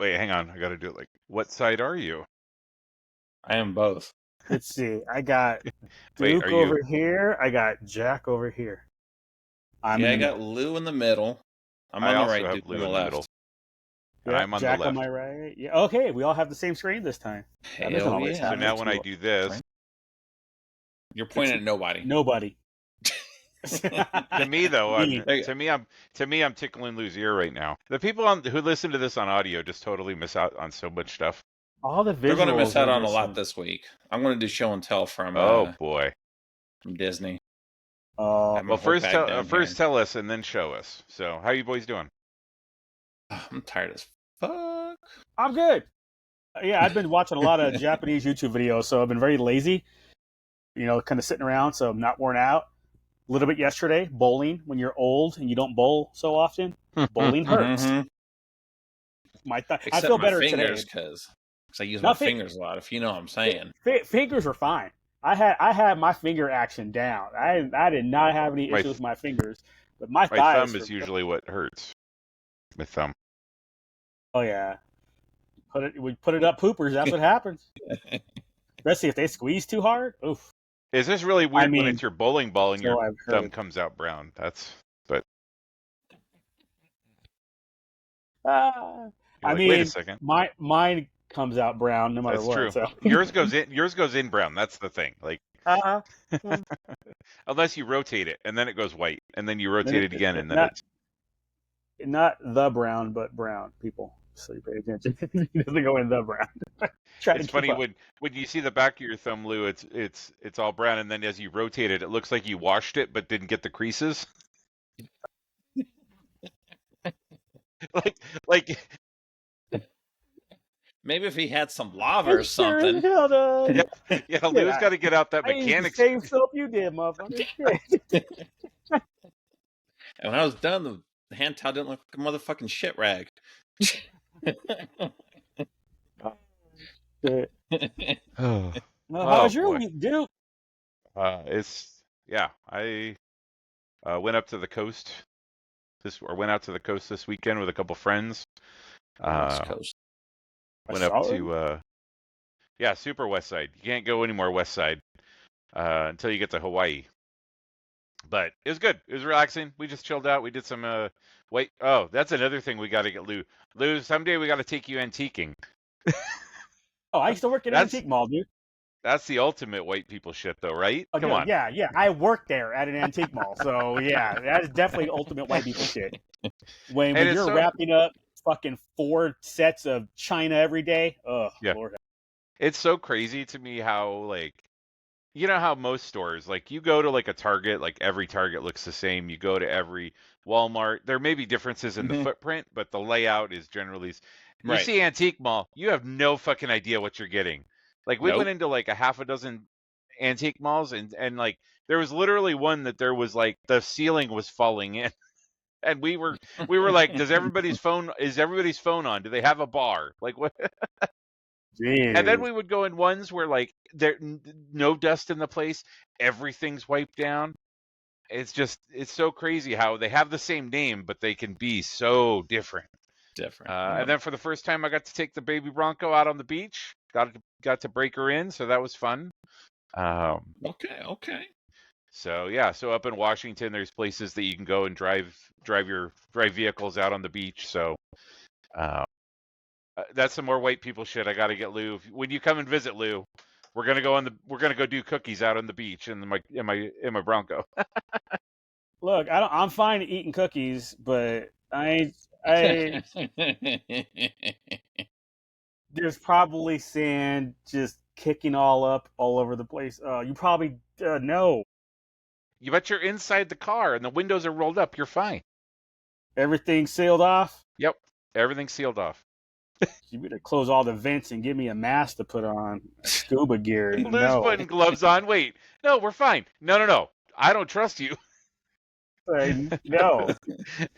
Wait, hang on. I got to do it like, what side are you? I am both. Let's see. I got Wait, Duke are you? over here. I got Jack over here. I'm I in the got Lou in the middle. I'm I on the also right, have Duke Lou on the in the left. middle. And Yeah, I'm on Jack the left. on my right. Yeah. Okay, we all have the same screen this time. That doesn't Hell always yeah. So happen. now when I do this, You're pointing at nobody. Nobody. to me though, Me. to me I'm tickling Lou's ear right now. The people who listen to this on audio just totally miss out on so much stuff. All the visuals. They're going to miss out are on a just- lot this week. I'm going to do show and tell from Oh boy. from Disney. Well, first tell us and then show us. So, how you boys doing? I'm tired as fuck. I'm good. Yeah, I've been watching a lot of Japanese YouTube videos, so I've been very lazy. You know, kind of sitting around, so I'm not worn out. A little bit yesterday, bowling. When you're old and you don't bowl so often, bowling hurts. Mm-hmm. I feel better fingers, today because I use my fingers a lot. If you know what I'm saying. Fingers are fine. I had my finger action down. I did not have any issues with my fingers, but my thighs. Thumb is usually what hurts. My thumb. Oh yeah, we put it up poopers. That's what happens. Especially if they squeeze too hard. Oof. Is this really weird when it's your bowling ball and your thumb comes out brown? I mean, wait a second. Mine comes out brown no matter That's what. True. So. Yours goes in brown. That's the thing. Like, unless you rotate it and then it goes white, and then you rotate it again and then it's not the brown, but brown. People, so you pay attention. It doesn't go in the brown. It's funny when you see the back of your thumb, Lou. It's all brown, and then as you rotate it, it looks like you washed it but didn't get the creases. like maybe if he had some lava or something. Yeah, Lou's got to get out that mechanics. Same soap you did, motherfucker. And when I was done, the hand towel didn't look like a motherfucking shit rag. How's your week, dude? I went up to the coast went out to the coast this weekend with a couple friends. West Coast. Went up to super west side. You can't go any more west side until you get to Hawaii. But it was good. It was relaxing. We just chilled out. We did some that's another thing we got to get Lou. Lou, someday we got to take you antiquing. I used to work at an antique mall, dude. That's the ultimate white people shit, though, right? Oh, Come on. Yeah. I worked there at an antique mall, so yeah, that's definitely ultimate white people shit. When you're wrapping up fucking 4 sets of china every day, Lord. It's so crazy to me how, like, you know how most stores, like, you go to like a Target, like every Target looks the same. You go to every Walmart. There may be differences in the footprint, but the layout is generally. You see antique mall, you have no fucking idea what you're getting. Like, we went into like a half a dozen antique malls, and like there was literally one that there was like the ceiling was falling in, and we were like, is everybody's phone on? Do they have a bar? Like, what? Jeez. And then we would go in ones where like there no dust in the place, everything's wiped down. It's so crazy how they have the same name, but they can be so different. And then for the first time, I got to take the baby Bronco out on the beach. Got to break her in, so that was fun. Okay. So up in Washington, there's places that you can go and drive vehicles out on the beach. So that's some more white people shit. I got to get Lou. When you come and visit, Lou, we're gonna go do cookies out on the beach in my Bronco. Look, I'm fine eating cookies, but I there's probably sand just kicking all over the place. You probably know. But you're inside the car and the windows are rolled up. You're fine. Everything's sealed off? Yep. Everything's sealed off. You better close all the vents and give me a mask to put on. Scuba gear. Lou's putting gloves on. Wait. No, we're fine. No. I don't trust you. No.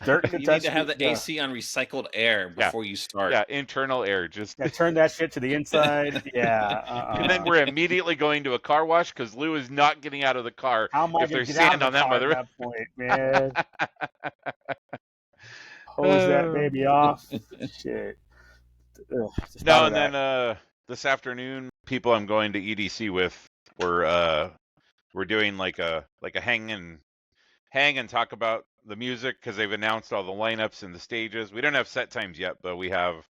You need to have the AC on recycled air before you start. Yeah, internal air. Just turn that shit to the inside. Yeah. And then we're immediely going to a car wash because Lou is not getting out of the car if there's sand on that mother. At that point, man. Hose that baby off. Shit. Just No, thought of and that. then this afternoon, people I'm going to EDC with we're doing like a hang and talk about the music because they've announced all the lineups and the stages. We don't have set times yet, but we have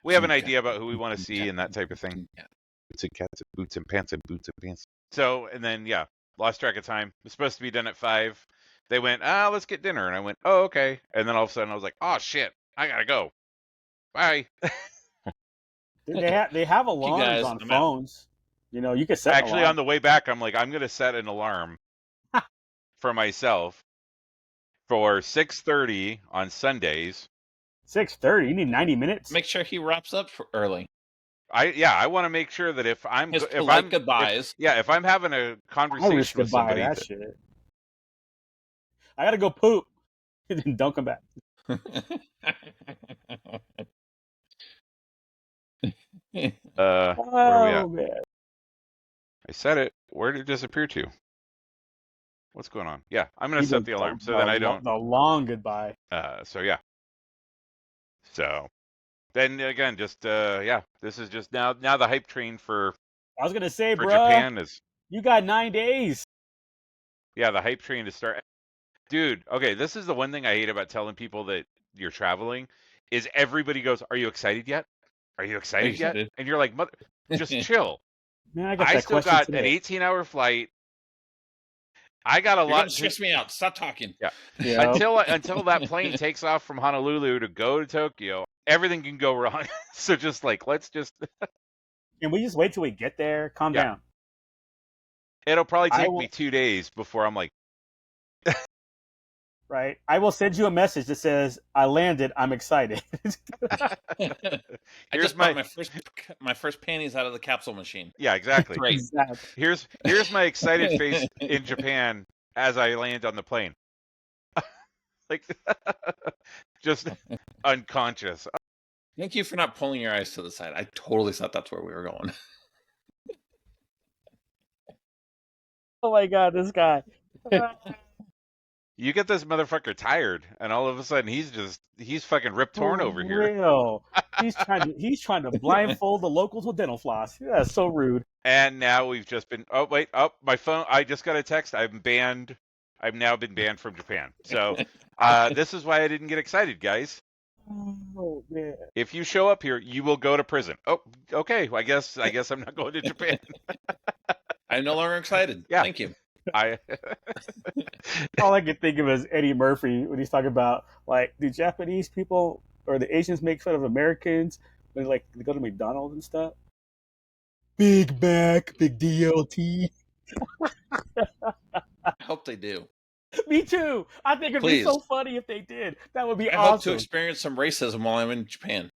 an idea about who we want to see and that type of thing. Boots and cats and boots and pants and boots and pants. So, and then yeah, lost track of time. It was supposed to be done at 5. They went, let's get dinner, and I went, oh, okay. And then all of a sudden I was like, oh shit, I gotta go. Bye. They have You alarms guys, on I'm out. phones. You know, you can set an Actually, alarm. on the way back, I'm like, I'm gonna set an alarm for myself for 6:30 on Sundays. 6:30. You need 90 minutes. Make sure he wraps up early. I want to make sure that if I'm Goodbyes. if I'm having a Irish conversation with goodbye, somebody, that shit. I gotta go poop. And then don't come back. where are we at? Man. I said it. Where did it disappear to? What's going on? Yeah, I'm gonna set the alarm so then I don't. The long goodbye. So yeah. So then again, just this is just now the hype train for I was gonna say, bro, Japan is you got 9 days. yeah, the hype train to start. Dude, okay, this is the one thing I hate about telling people that you're traveling is everybody goes, "Are you excited yet? Are you excited yet?" And you're like, "Mother, just chill." Man, I got I that still question got today. an 18-hour flight. I got a You're lot gonna stress me out. Stop talking. Yeah. Yeah. Until that plane takes off from Honolulu to go to Tokyo, everything can go wrong. So just like let's just Can we just wait till we get there? Calm Yeah. down. It'll probably take me 2 days before I'm like Right. I will send you a message that says, I landed, I'm excited. I just bought my first panties out of the capsule machine. Yeah, exactly. Great. Exactly. Here's my excited face in Japan as I land on the plane. Like just unconscious. Thank you for not pulling your eyes to the side. I totally thought that's where we were going. Oh my god, this guy. You get this motherfucker tired, and all of a sudden he's fucking rip torn over here. Real. He's trying to blindfold the locals with dental floss. Yeah, so rude. And now we've just been my phone. I just got a text. I've now been banned from Japan. So this is why I didn't get excited, guys. Oh man. If you show up here, you will go to prison. Oh, okay. I guess I'm not going to Japan. I'm no longer excited. Yeah. Thank you. All I can think of is Eddie Murphy when he's talking about like, do Japanese people or the Asians make fun of Americans when they go to McDonald's and stuff? Big Mac, big DLT. I hope they do. Me too. I think it'd be so funny if they did. That would be I awesome. hope to experience some racism while I'm in Japan.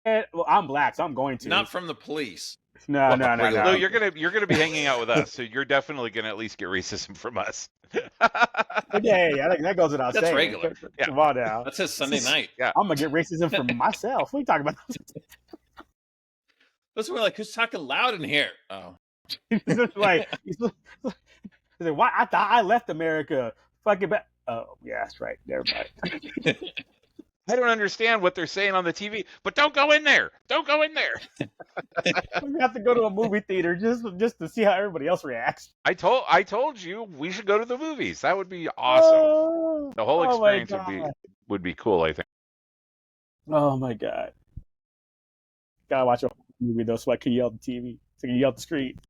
Well, I'm black, so I'm going to. Not from the police. No. No, you're gonna be hanging out with us, so you're definitely gonna at least get racism from us. Yeah, I think that goes without saying. That's regular. Yeah. Come on now. That's his Sunday night. Yeah. I'm gonna get racism from myself. What are you talking about? Listen, we're like, who's talking loud in here? Oh. he's like, why? I thought I left America. Fucking back. Oh, yeah, that's right. Never mind. I don't understand what they're saying on the TV, but don't go in there. Don't go in there. We have to go to a movie theater just to see how everybody else reacts. I told you we should go to the movies. That would be awesome. The whole experience would be cool, I think. Oh my god. Gotta watch a movie though so I can yell at the TV. So I can yell at the screen.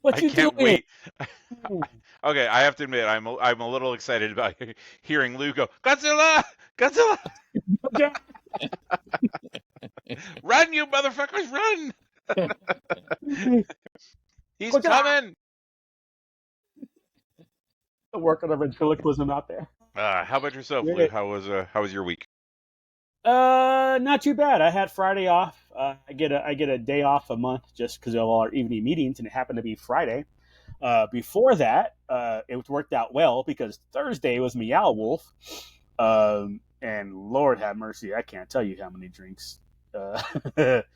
What you can't doing? wait. Okay, I have to admit, I'm a little excited about hearing Lou go, Godzilla! Godzilla! Run, you motherfuckers, run! He's coming! Working on ventriloquism out there. How about yourself, Lou? How was your week? Not too bad. I had Friday off. I get a day off a month just because of all our evening meetings, and it happened to be Friday. Before that, it worked out well because Thursday was Meow Wolf, and Lord have mercy, I can't tell you how many drinks. But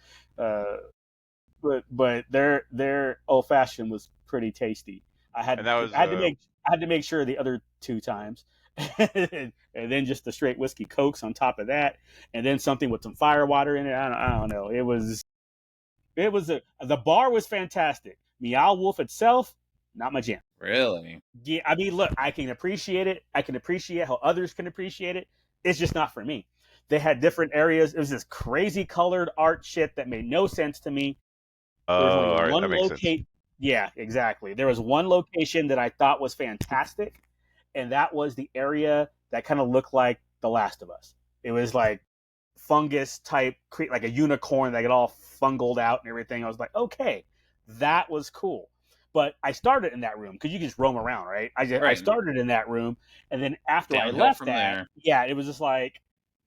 their old fashioned was pretty tasty. I had to make sure the other 2 times and then just the straight whiskey cokes on top of that, and then something with some fire water in it. I don't know. The bar was fantastic. Meow Wolf itself, not my jam. Really? Yeah, I mean, look, I can appreciate it. I can appreciate how others can appreciate it. It's just not for me. They had different areas. It was this crazy colored art shit that made no sense to me. There was only Oh, all right, one that makes sense. Yeah, exactly. There was one location that I thought was fantastic, and that was the area that kind of looked like The Last of Us. It was like fungus type, like a unicorn that got all fungled out and everything. I was like, okay, that was cool. But I started in that room because you can just roam around, right? I started in that room, and then after I left from that, there. yeah, it was just like,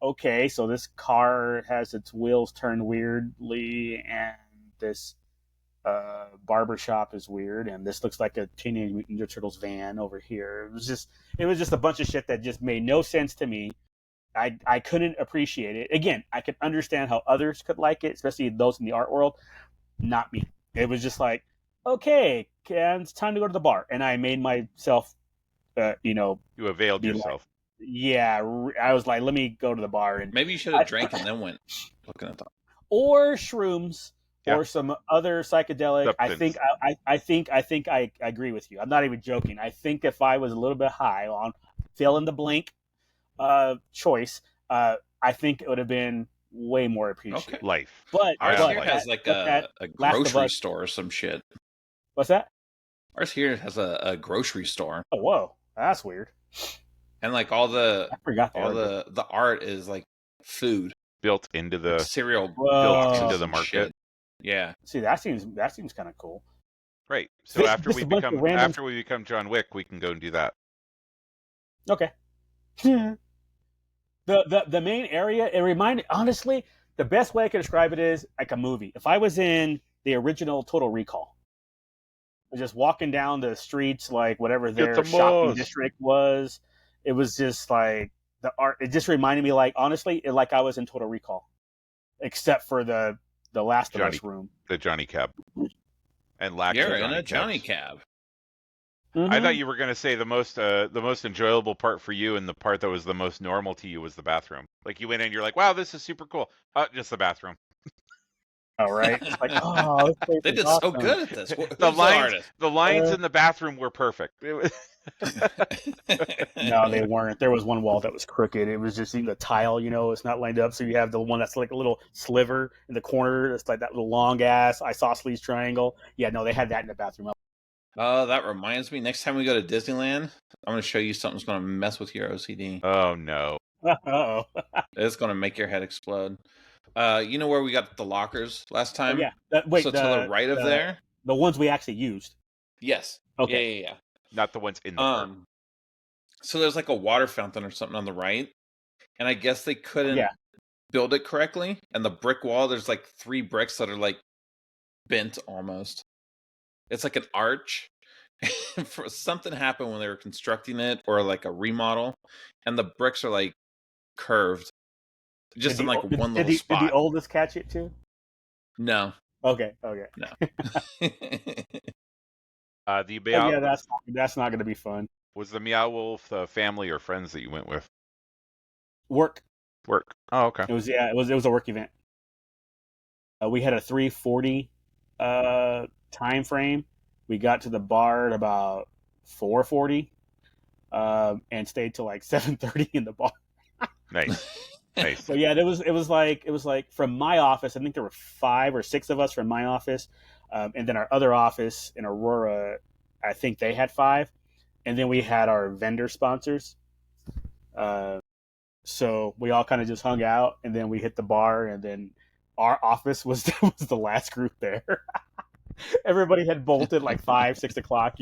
okay, so this car has its wheels turned weirdly, and this barbershop is weird, and this looks like a Teenage Mutant Ninja Turtles van over here. It was just a bunch of shit that just made no sense to me. I couldn't appreciate it. Again, I could understand how others could like it, especially those in the art world. Not me. It was just like, okay, it's time to go to the bar, and I made myself, You availed yourself. Like, yeah, I was like, let me go to the bar, and maybe you should have drank and then went looking at them. Or shrooms. Yeah. Or some other psychedelic. Substance. I think I agree with you. I'm not even joking. I think if I was a little bit high on fill in the blank choice, I think it would have been way more appreciated. Okay. Life. But ours here has like a grocery store or some shit. What's that? Ours here has a grocery store. Oh, whoa, that's weird. And like all the the art is like food built into the cereal, built into the market. Shit. Yeah. See, that seems kind of cool. Right. So after we become John Wick, we can go and do that. Okay. The main area, it reminded, honestly, the best way I could describe it is like a movie. If I was in the original Total Recall, just walking down the streets, like whatever their shopping district was, it was just like the art. It just reminded me, like, honestly, like I was in Total Recall, except for the Last of Us room, the Johnny Cab, and lack you're of in a Johnny Cab. Mm-hmm. I thought you were going to say the most enjoyable part for you, and the part that was the most normal to you was the bathroom. Like you went in, you're like, "Wow, this is super cool." Just the bathroom. All right, it's like, oh, they did awesome. So good at this. The lines in the bathroom were perfect. No, they weren't. There was one wall that was crooked. It was just the tile, it's not lined up. So you have the one that's like a little sliver in the corner. It's like that little long ass isosceles triangle. Yeah, no, they had that in the bathroom. Oh, that reminds me. Next time we go to Disneyland, I'm going to show you something that's going to mess with your OCD. Oh, no. Uh-oh. It's going to make your head explode. You know where we got the lockers last time? Oh, yeah. To the right of there? The ones we actually used. Yes. Okay. Yeah. Not the ones in the park. So there's like a water fountain or something on the right. And I guess they couldn't build it correctly. And the brick wall, there's like 3 bricks that are like bent almost. It's like an arch. Something happened when they were constructing it, or like a remodel, and the bricks are like curved, just in like one little spot. Did the oldest catch it too? No. Okay. No. The Meow. That's not going to be fun. Was the Meow Wolf family or friends that you went with? Work. Oh, okay. It was a work event. We had a 3:40 time frame. We got to the bar at about 4:40, and stayed till like 7:30 in the bar. Nice. So yeah, it was like from my office. I think there were 5 or 6 of us from my office, and then our other office in Aurora, I think they had 5, and then we had our vendor sponsors. So we all kind of just hung out, and then we hit the bar, and then our office was the last group there. Everybody had bolted like 5, 6 o'clock,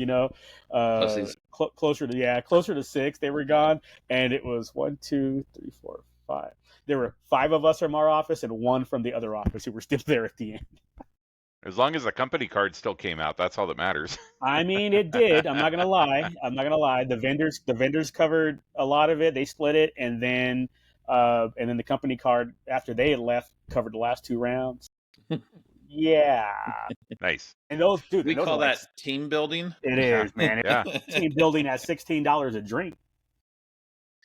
closer to 6. They were gone, and it was 1, 2, 3, 4, 5. There were 5 of us from our office and 1 from the other office who were still there at the end. As long as the company card still came out, that's all that matters. I mean, it did. I'm not gonna lie. The vendors covered a lot of it. They split it, and then the company card, after they had left, covered the last 2 rounds. Yeah. Nice. And those, dude, we call that team building. It is, man. Yeah. Team building at $16 a drink.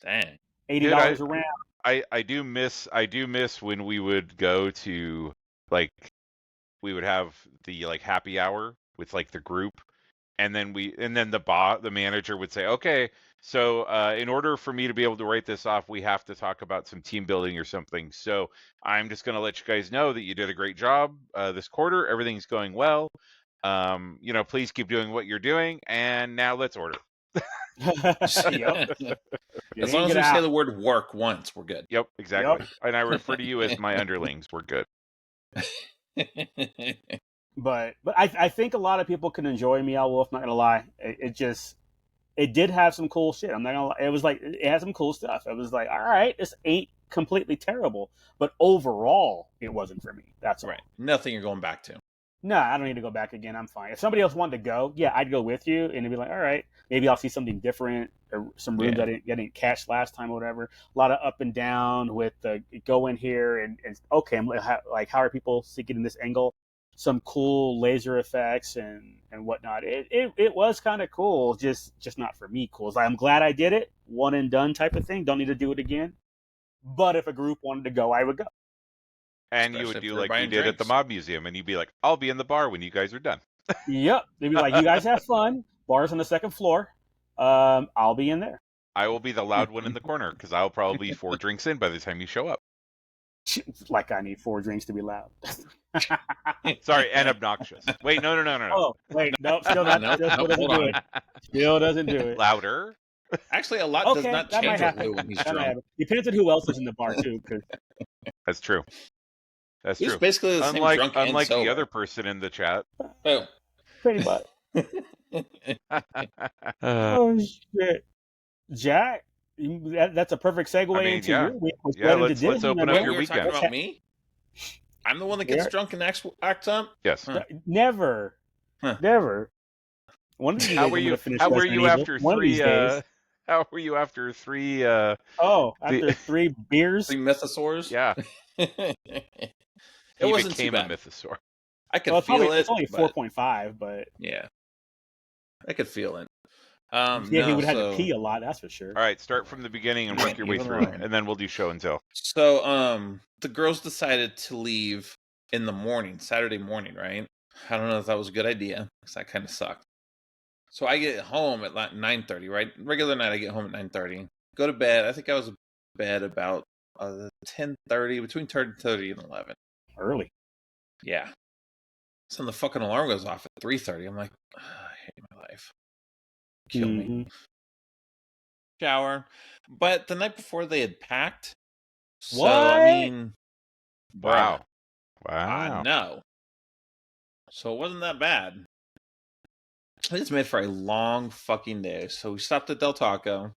Dang. $80 a round. I do miss when we would go to like we would have the like happy hour with like the group, and then the manager would say, okay, so in order for me to be able to write this off, we have to talk about some team building or something. So I'm just going to let you guys know that you did a great job this quarter. Everything's going well. Please keep doing what you're doing, and now let's order. Yep. As long as we say the word work once, we're good. Yep, exactly. Yep. And I refer to you as my underlings. We're good. But I think a lot of people can enjoy Meow Wolf. Not gonna lie, it did have some cool shit. I'm not gonna lie. It was like it had some cool stuff. It was like, all right, this ain't completely terrible, but overall, it wasn't for me. That's all. Right. Nothing you're going back to. No, I don't need to go back again. I'm fine. If somebody else wanted to go, yeah, I'd go with you, and it'd be like, all right, maybe I'll see something different or some rooms I didn't catch last time or whatever. A lot of up and down with the go in here and okay, I'm like, how are people seeking in this angle? Some cool laser effects and whatnot. It was kind of cool, just not for me. Cool. I'm glad I did it. One and done type of thing. Don't need to do it again. But if a group wanted to go, I would go. And you would do like you did at the Mob Museum, and you'd be like, I'll be in the bar when you guys are done. Yep. They'd be like, you guys have fun. Bar's on the second floor. I'll be in there. I will be the loud one in the corner, because I'll probably be 4 drinks in by the time you show up. Like I need 4 drinks to be loud. Sorry, and obnoxious. Wait, no. Oh, wait, no, still not. Still doesn't do it. Still doesn't do it. Louder? Actually, a lot does not change with Lou when he's drunk. Depends on who else is in the bar, too. That's true. That's He's true. Basically the same drunk unlike and the other person in the chat. Oh. Pretty much. Oh, shit. Jack, that's a perfect segue into your week. Let's open up your weekend. Talking about me? I'm the one that gets drunk and acts up? Yes. Huh. Never. Huh. Never. How were you after 3 How were you after 3 after 3 beers? 3 mythosaurs? Yeah. It wasn't became too bad. a mythosaur. I could feel it. It's only 4.5, but yeah, I could feel it. He would have to pee a lot. That's for sure. All right, start from the beginning and work your way through, and then we'll do show and tell. So, the girls decided to leave in the morning, Saturday morning, right? I don't know if that was a good idea because that kind of sucked. So I get home at like 9:30, right? Regular night, I get home at 9:30. Go to bed. I think I was in bed about 10:30, between 10:30 and 11. Early. Yeah. So the fucking alarm goes off at 3:30. I'm like, I hate my life. Kill me. Shower. But the night before they had packed. So, I mean. Wow. I know. So it wasn't that bad. I just made for a long fucking day. So we stopped at Del Taco.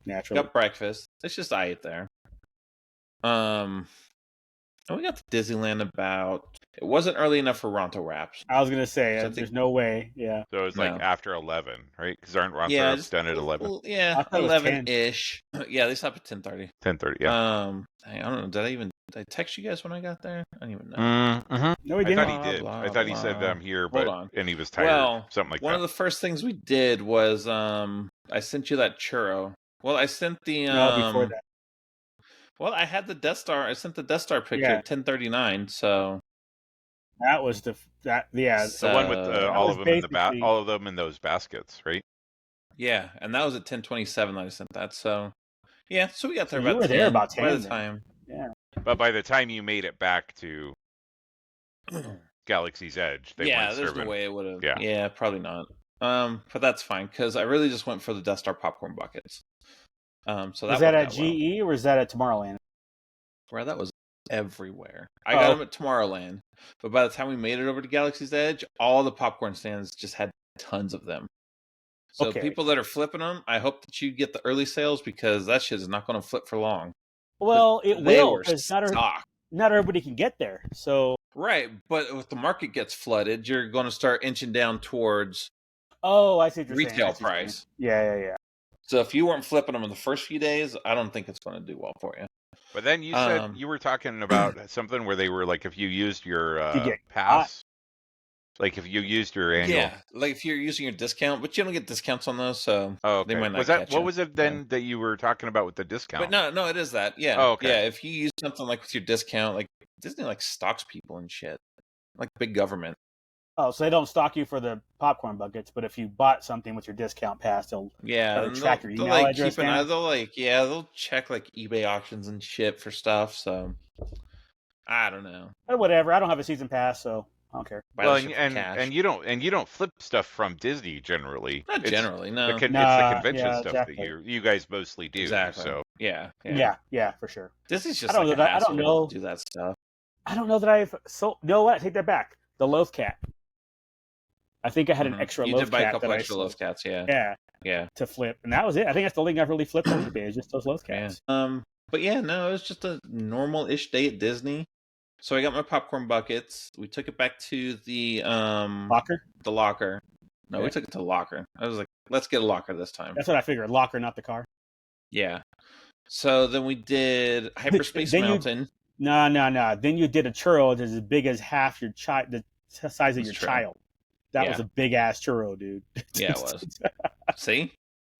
Naturally. Got breakfast. It's just I ate there. And we got to Disneyland it wasn't early enough for Ronto Wraps. I was gonna say there's no way. Yeah. So it was like after 11, right? Because aren't Ronto Wraps done at 11? Yeah, 11-ish. Yeah, they stopped at 10:30. 10:30. Yeah. I don't know. Did I text you guys when I got there? I don't even know. Mm-hmm. No, he didn't. I thought he did. I thought he said I'm here, and he was tired. Well, something like that. One of the first things we did was I sent you that churro. Well, I sent the no, before that. Well, I had the Death Star. I sent the Death Star picture at 10:39. So that was the one with all of them in all of them in those baskets, right? Yeah, and that was at 10:27 that I sent that. So yeah, so we got there about 10. There about 10 by the time. Yeah, but by the time you made it back to Galaxy's Edge, there's no way it would have. Yeah, probably not. But that's fine because I really just went for the Death Star popcorn buckets. So was that at GE or was that at Tomorrowland? Where that was everywhere. I got them at Tomorrowland, but by the time we made it over to Galaxy's Edge, all the popcorn stands just had tons of them. So people that are flipping them, I hope that you get the early sales because that shit is not going to flip for long. Well, it will because not everybody can get there. So right, but if the market gets flooded, you're going to start inching down towards I see what you're retail saying. price. Yeah. So if you weren't flipping them in the first few days, I don't think it's going to do well for you. But then you said you were talking about something where they were like, if you used your pass. Like if you used your annual. Yeah, like if you're using your discount, but you don't get discounts on those, so they Okay. might not Was that catch what you. was it then that you were talking about with the But discount? no, it is that. Yeah, Oh, okay. yeah. If you use something like with your discount, like Disney like stocks people and shit, like big government. Oh, so they don't stock you for the popcorn buckets, but if you bought something with your discount pass, they'll Yeah, try to and track your they'll email like address keep an eye. down. They'll check like eBay auctions and shit for stuff. So I don't know. Or whatever. I don't have a season pass, so I don't care. Buy Well, the shit for cash. you don't flip stuff from Disney generally. Not generally, no. It's the Nah, convention yeah, stuff exactly. that you guys mostly do. Exactly. So Yeah, for sure. Disney's just I don't like know a that. I hassle don't know. to do that stuff. I don't know that I've sold. No, what? I take that back. The loaf cat. I think I had an extra You loaf did buy a cat couple that extra I loaf sold. cats, Yeah, to flip, and that was it. I think that's the only thing I've really flipped on eBay is just those loaf cats. Yeah. But yeah, no, it was just a normal-ish day at Disney. So I got my popcorn buckets. We took it back to the Locker? The locker. No, Okay. we took it to the locker. I was like, let's get a locker this time. That's what I figured. Locker, not the car. Yeah. So then we did Hyperspace Mountain. No. Then you did a churro that's as big as half your child, the size of your child. That was a big ass churro, dude. Yeah, it was. See?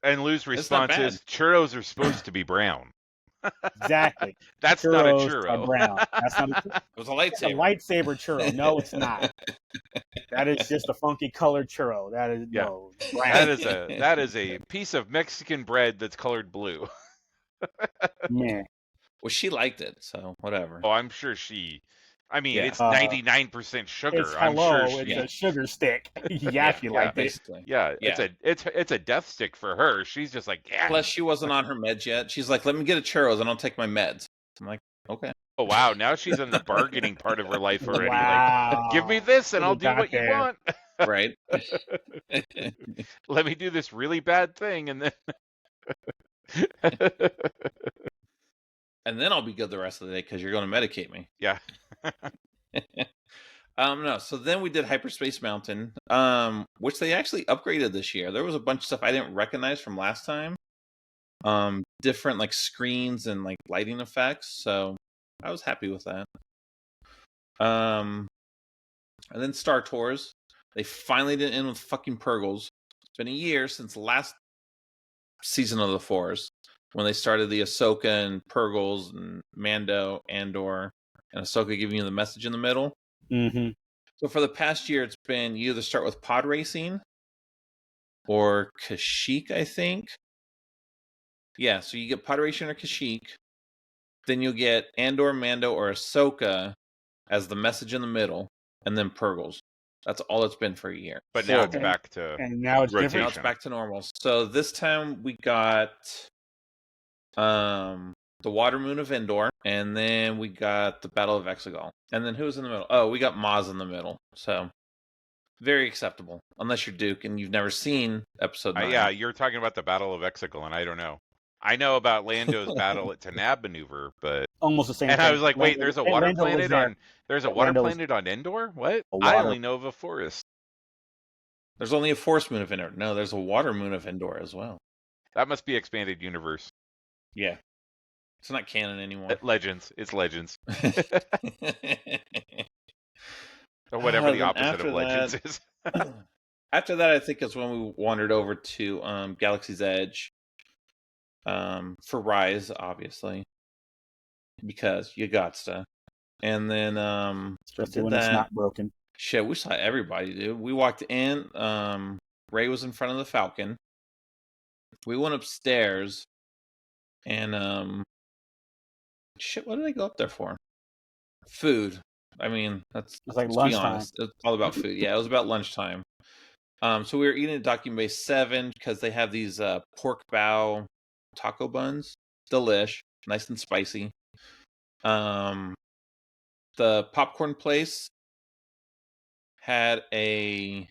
And Lou's response is churros are supposed to be brown. Exactly. That's churros not a churro. Are brown. That's not a churro. It was a lightsaber. It's a lightsaber churro. No, it's not. That is just a funky colored churro. That is no brown. That is a piece of Mexican bread that's colored blue. Yeah. Well, she liked it, so whatever. Oh, I'm sure she. I mean, it's 99% sugar. It's a sugar stick. She liked basically. it. Yeah, it's a death stick for her. She's just like, yeah. Plus, she wasn't on her meds yet. She's like, let me get a churros and I'll take my meds. I'm like, okay. Oh wow, now she's in the bargaining part of her life already. Wow. Like, give me this and I'll do what you want. Right. Let me do this really bad thing and then and then I'll be good the rest of the day because you're going to medicate me. Yeah. No. So then we did Hyperspace Mountain, which they actually upgraded this year. There was a bunch of stuff I didn't recognize from last time. Different like screens and like lighting effects. So I was happy with that. And then Star Tours. They finally did end with fucking Purgles. It's been a year since the last season of The Force when they started the Ahsoka and Purgles and Mando, Andor, and Ahsoka giving you the message in the middle. Mm-hmm. So for the past year, it's been you either start with pod racing or Kashyyyk, I think. Yeah, so you get pod racing or Kashyyyk. Then you'll get Andor, Mando, or Ahsoka as the message in the middle, and then Purgles. That's all it's been for a year. But now it's back to and now it's rotation. different. Now it's back to normal. So this time we got the Water Moon of Endor, and then we got the Battle of Exegol. And then who's in the middle? Oh, we got Maz in the middle. So very acceptable. Unless you're Duke and you've never seen episode 9. Yeah, you're talking about the Battle of Exegol, and I don't know. I know about Lando's battle at Tanab maneuver, but almost the same. And thing. I was like, wait, there's a water planet on Lando on Endor? What? I only know of a forest. There's only a Force Moon of Endor. No, there's a Water Moon of Endor as well. That must be expanded universe. Yeah. It's not canon anymore. Legends. It's Legends. Or whatever the opposite of Legends is. After that, I think is when we wandered over to Galaxy's Edge. For Rise, obviously. Because you gotsta. And then especially when it's not broken. Shit, we saw everybody, dude. We walked in, Rey was in front of the Falcon. We went upstairs and shit, what did I go up there for? Food. I mean, that's like lunchtime. It's all about food. Yeah, it was about lunchtime. So we were eating at Docking Bay 7 because they have these pork bow taco buns. Delish. Nice and spicy. The popcorn place had the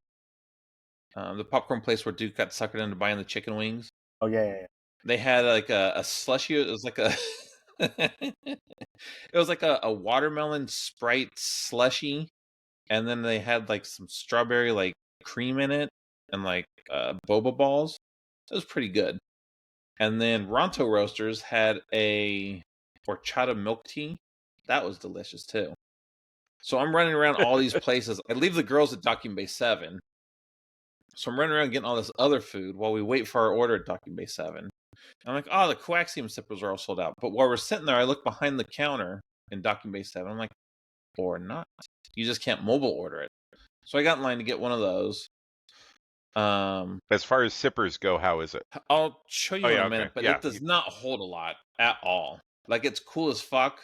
popcorn place where Duke got suckered into buying the chicken wings. Oh yeah. They had like a slushy. It was like a it was like a watermelon Sprite slushy, and then they had like some strawberry like cream in it and like boba balls. It was pretty good. And then Ronto Roasters had a horchata milk tea. That was delicious too. So I'm running around all these places. I leave the girls at Docking Bay 7. So I'm running around getting all this other food while we wait for our order at Docking Bay 7. I'm like, oh, the coaxium sippers are all sold out. But while we're sitting there, I look behind the counter in Docking Bay 7. I'm like, or not. You just can't mobile order it. So I got in line to get one of those. As far as sippers go, how is it? I'll show you in a minute, okay. but Yeah. it does not hold a lot at all. Like, it's cool as fuck,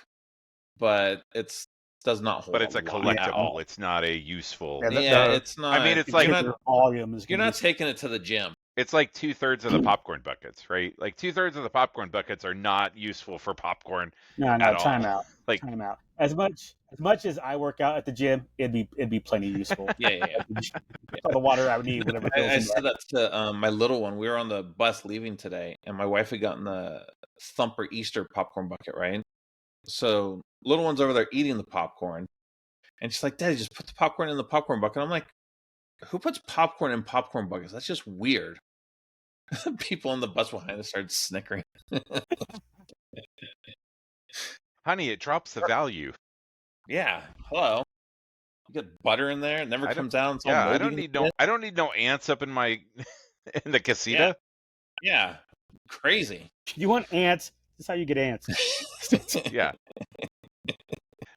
but it does not hold. But it's a lot at all. collectible. It's not a useful. It's not. I mean, it's like you're not taking it to the gym. It's like 2/3 of the popcorn buckets, right? Like 2/3 of the popcorn buckets are not useful for popcorn. No, at time all. out. Time out. As much as I work out at the gym, it'd be plenty useful. Yeah. All the water I would need, whatever. I said that to my little one. We were on the bus leaving today, and my wife had gotten the Thumper Easter popcorn bucket, right? So little one's over there eating the popcorn, and she's like, "Daddy, just put the popcorn in the popcorn bucket." I'm like, "Who puts popcorn in popcorn buckets? That's just weird." People on the bus behind us started snickering. Honey, it drops the value. Yeah. Hello. You got butter in there. It never comes out. It's all I moldy don't need no ants up in my in the casita. Yeah. Crazy. You want ants? This is how you get ants. Yeah.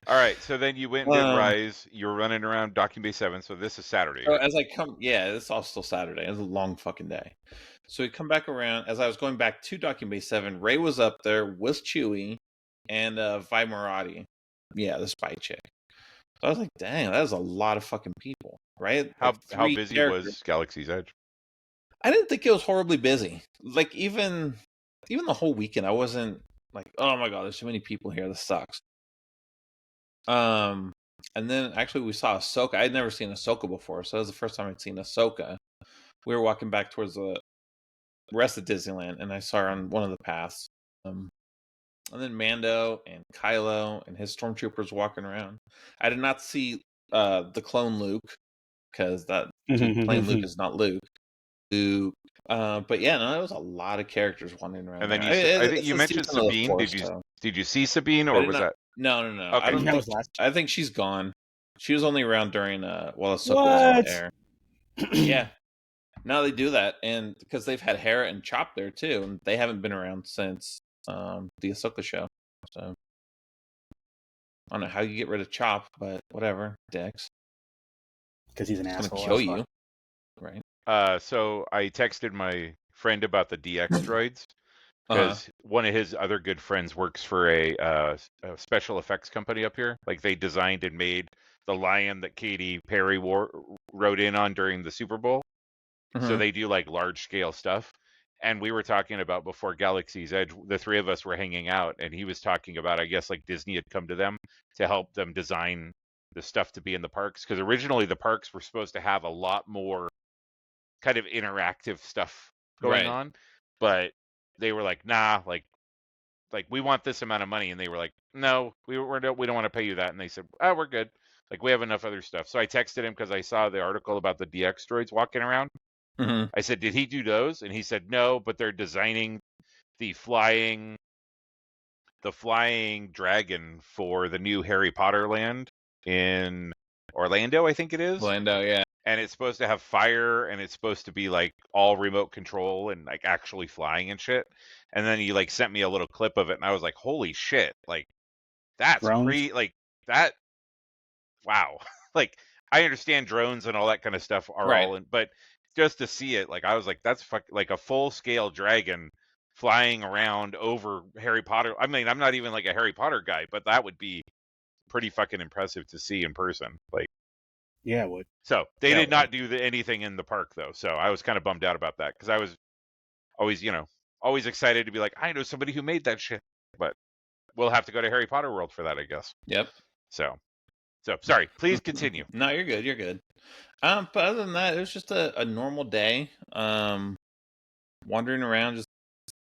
All right. So then you went and did Rise. You were running around Docking Bay 7. So this is Saturday. So as I come, it's all still Saturday. It was a long fucking day. So we come back around. As I was going back to Docking Bay 7, Ray was up there with Chewie and Vi Marati. Yeah, the spy chick. So I was like, dang, that is a lot of fucking people, right? How busy was Galaxy's Edge? I didn't think it was horribly busy. Like even the whole weekend, I wasn't like, oh my god, there's too many people here. This sucks. And then actually we saw Ahsoka. I'd never seen Ahsoka before, so that was the first time I'd seen Ahsoka. We were walking back towards the rest of Disneyland, and I saw her on one of the paths. And then Mando and Kylo and his stormtroopers walking around. I did not see the clone Luke, because that playing Luke is not Luke. But yeah, no, there was a lot of characters wandering around. And then I think you mentioned Sabine. Did you see Sabine, or was that? No. Okay. I think she's gone. She was only around during while Ahsoka was on the air. Yeah. Now they do that, and because they've had Hera and Chop there too, and they haven't been around since the Ahsoka show. So I don't know how you get rid of Chop, but whatever, Dex. Because he's an asshole. Gonna kill you, right? So I texted my friend about the DX droids, because one of his other good friends works for a special effects company up here. Like, they designed and made the lion that Katy Perry rode in on during the Super Bowl. So they do like large scale stuff. And we were talking about, before Galaxy's Edge, the three of us were hanging out, and he was talking about, I guess, like Disney had come to them to help them design the stuff to be in the parks. Because originally the parks were supposed to have a lot more kind of interactive stuff going on, but they were like, nah, like we want this amount of money, and they were like, no, we don't want to pay you that. And they said, oh, we're good, like we have enough other stuff. So I texted him because I saw the article about the DX droids walking around. I said, did he do those? And he said no, but they're designing the flying dragon for the new Harry Potter land in Orlando, I think it is. Orlando, yeah. And it's supposed to have fire, and it's supposed to be like all remote control and like actually flying and shit. And then he like sent me a little clip of it, and I was like, holy shit, like that's like that. Wow. Like, I understand drones and all that kind of stuff are all in, but just to see it, like I was like, that's like a full scale dragon flying around over Harry Potter. I mean, I'm not even like a Harry Potter guy, but that would be pretty fucking impressive to see in person. Like, yeah, it would. So they did not do anything in the park though. So I was kind of bummed out about that, because I was always excited to be like, I know somebody who made that shit. But we'll have to go to Harry Potter World for that, I guess. Yep. So sorry, please continue. No, you're good. You're good. But other than that, it was just a normal day. Wandering around, just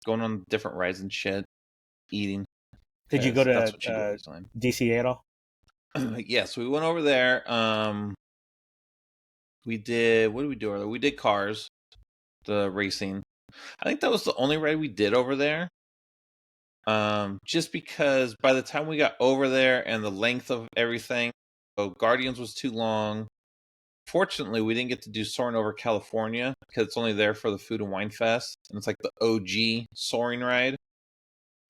going on different rides and shit, eating. Did you go to DC at all? Yes, we went over there. We did. What did we do over there? We did Cars, the racing. I think that was the only ride we did over there. Just because by the time we got over there and the length of everything, Guardians was too long. Fortunately, we didn't get to do Soaring Over California because it's only there for the Food and Wine Fest, and it's like the OG soaring ride.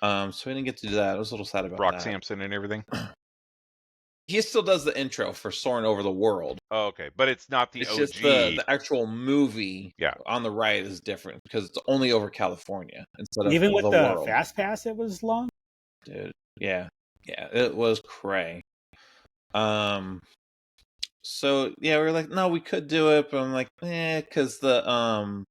So we didn't get to do that. I was a little sad about Rock that. Sampson and everything. He still does the intro for Soaring Over the World. Oh, okay, but it's not the It's OG. just the actual movie Yeah. on the ride is different because it's only over California instead of Even with the the world. Fast Pass, it was long. Dude, yeah, it was cray. So yeah, we were like, no, we could do it, but I'm like, because the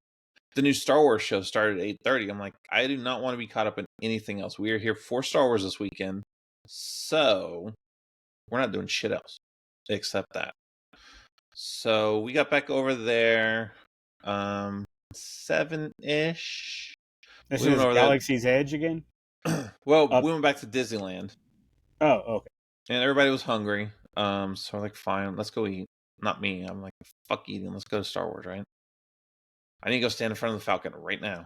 new Star Wars show started at 8:30. I'm like, I do not want to be caught up in anything else. We are here for Star Wars this weekend, so we're not doing shit else except that. So we got back over there, 7-ish. This We went is over there. Galaxy's Edge again. Well, we went back to Disneyland, Oh, okay. and everybody was hungry. So we're like, fine, let's go eat. Not me. I'm like, fuck eating. Let's go to Star Wars, right? I need to go stand in front of the Falcon right now.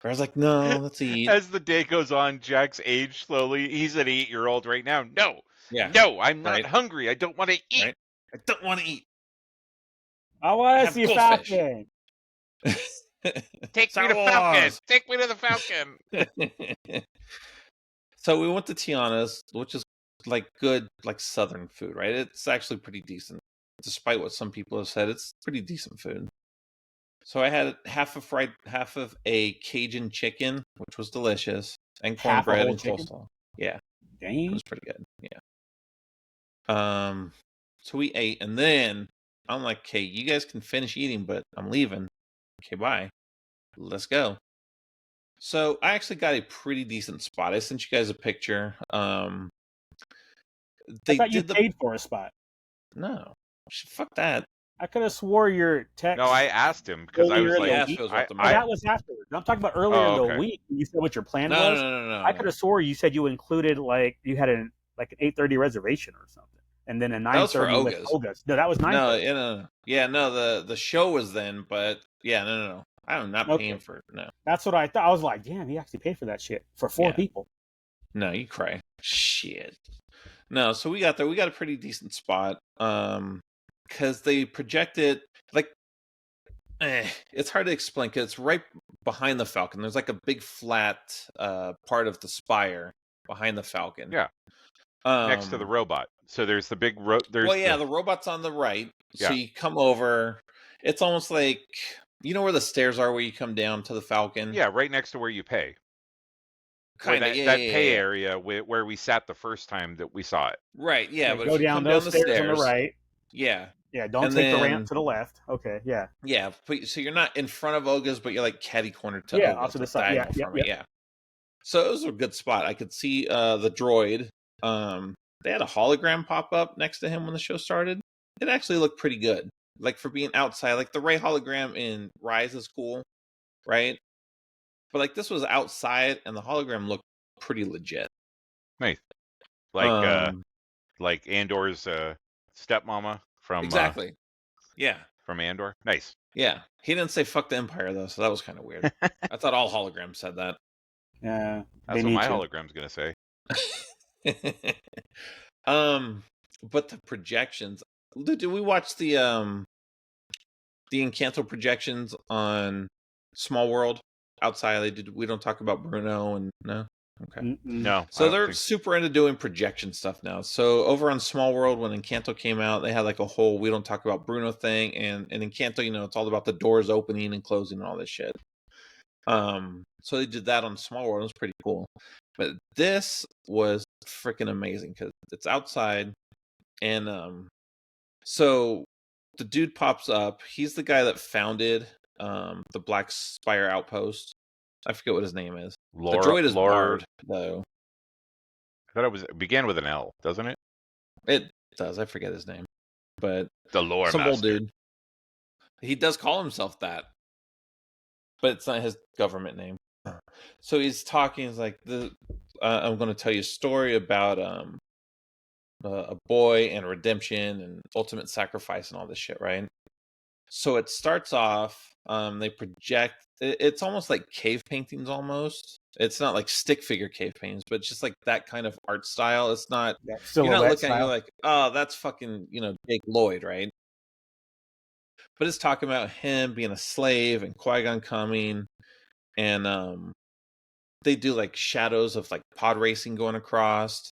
But I was like, no, let's eat. As the day goes on, Jack's aged slowly. He's an 8-year-old right now. No, Yeah, no, I'm not right. hungry. I don't want to eat. Right? I don't want to eat. I want to Have see goldfish. Falcon. Take Star me to Falcon. Wars. Take me to the Falcon. So we went to Tiana's, which is like good, like Southern food, right? It's actually pretty decent, despite what some people have said. It's pretty decent food. So I had half of a Cajun chicken, which was delicious, and Half a cornbread whole and chicken? coleslaw. Yeah, it Dang. was pretty good. Yeah. So we ate, and then I'm like, okay, you guys can finish eating, but I'm leaving. Okay, bye. Let's go. So I actually got a pretty decent spot. I sent you guys a picture. I They thought you did the paid for a spot. no. Fuck that. I could have swore your text. No, I asked him because I earlier was in like, the Yeah, week. it was I, off the Oh, map. that was afterwards. I'm talking about earlier in the okay. week. You said what your plan No, was. no. I could have swore you said you included like you had an 8:30 reservation or something, and then a That was for 9:30 with Oga's. Oga's. No, that was 9:30. No. Yeah, no. The show was then, but yeah, no. I'm not paying for it. No. That's what I thought. I was like, damn, he actually paid for that shit for 4 Yeah. people. No, you cry. Shit. No, so we got there. We got a pretty decent spot. Because they projected like it's hard to explain because it's right behind the Falcon. There's like a big flat part of the spire behind the Falcon. Yeah. Next to the robot. So there's the big the robot's on the right. Yeah. So you come over. It's almost like you know where the stairs are where you come down to the Falcon. Yeah, right next to where you pay. Kind of that pay area where we sat the first time that we saw it. Right. Yeah, but go if you down come those down the stairs on the right. Yeah. Yeah, don't And take the then- ramp to the left. Okay, yeah. Yeah, so you're not in front of Oga's, but you're like catty corner to Yeah, Oga's, off to the like side. diagonal Yeah, from it, yeah. So it was a good spot. I could see the droid. They had a hologram pop up next to him when the show started. It actually looked pretty good. Like for being outside, like the Rey hologram in Rise is cool, right? But like this was outside, and the hologram looked pretty legit. Nice. Like Andor's stepmama from Exactly. Yeah. From Andor. Nice. Yeah. He didn't say fuck the Empire though, so that was kind of weird. I thought all holograms said that. Yeah. That's what my hologram's gonna say. But the projections. Did we watch the Encanto projections on Small World outside? We don't talk about Bruno and no. Okay. No. So they're super into doing projection stuff now. So over on Small World, when Encanto came out, they had like a whole "we don't talk about Bruno" thing, and Encanto, it's all about the doors opening and closing and all this shit. So they did that on Small World. It was pretty cool. But this was freaking amazing because it's outside, and so the dude pops up. He's the guy that founded the Black Spire Outpost. I forget what his name is. The droid is Bard, though. I thought it began with an L, doesn't it? It does. I forget his name, but the lore some master. old dude. He does call himself that, but it's not his government name. So he's talking. He's like, "I'm going to tell you a story about a boy and redemption and ultimate sacrifice and all this shit, right?" So it starts off. They project. It's almost like cave paintings. Almost. It's not like stick figure cave paintings, but just like that kind of art style. It's not. You're not looking at it, you're like, oh, that's fucking Jake Lloyd, right? But it's talking about him being a slave and Qui-Gon coming, and they do like shadows of like pod racing going across,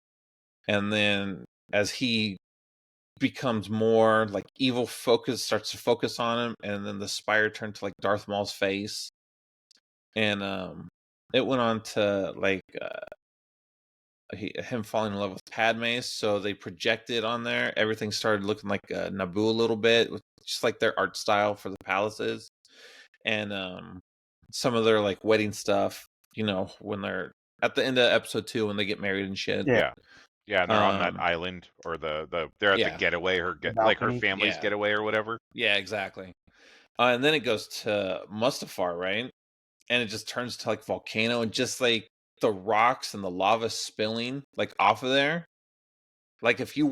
and then as he becomes more like evil starts to focus on him, and then the spire turned to like Darth Maul's face, and it went on to like him falling in love with Padme, so they projected on there. Everything started looking like Naboo a little bit, with just like their art style for the palaces, and some of their like wedding stuff. When they're at the end of episode 2 when they get married and shit. Yeah, and they're on that island, or they're at the getaway, like her family's getaway or whatever. Yeah, exactly. And then it goes to Mustafar, right? And it just turns to like volcano, and just like the rocks and the lava spilling like off of there. Like if you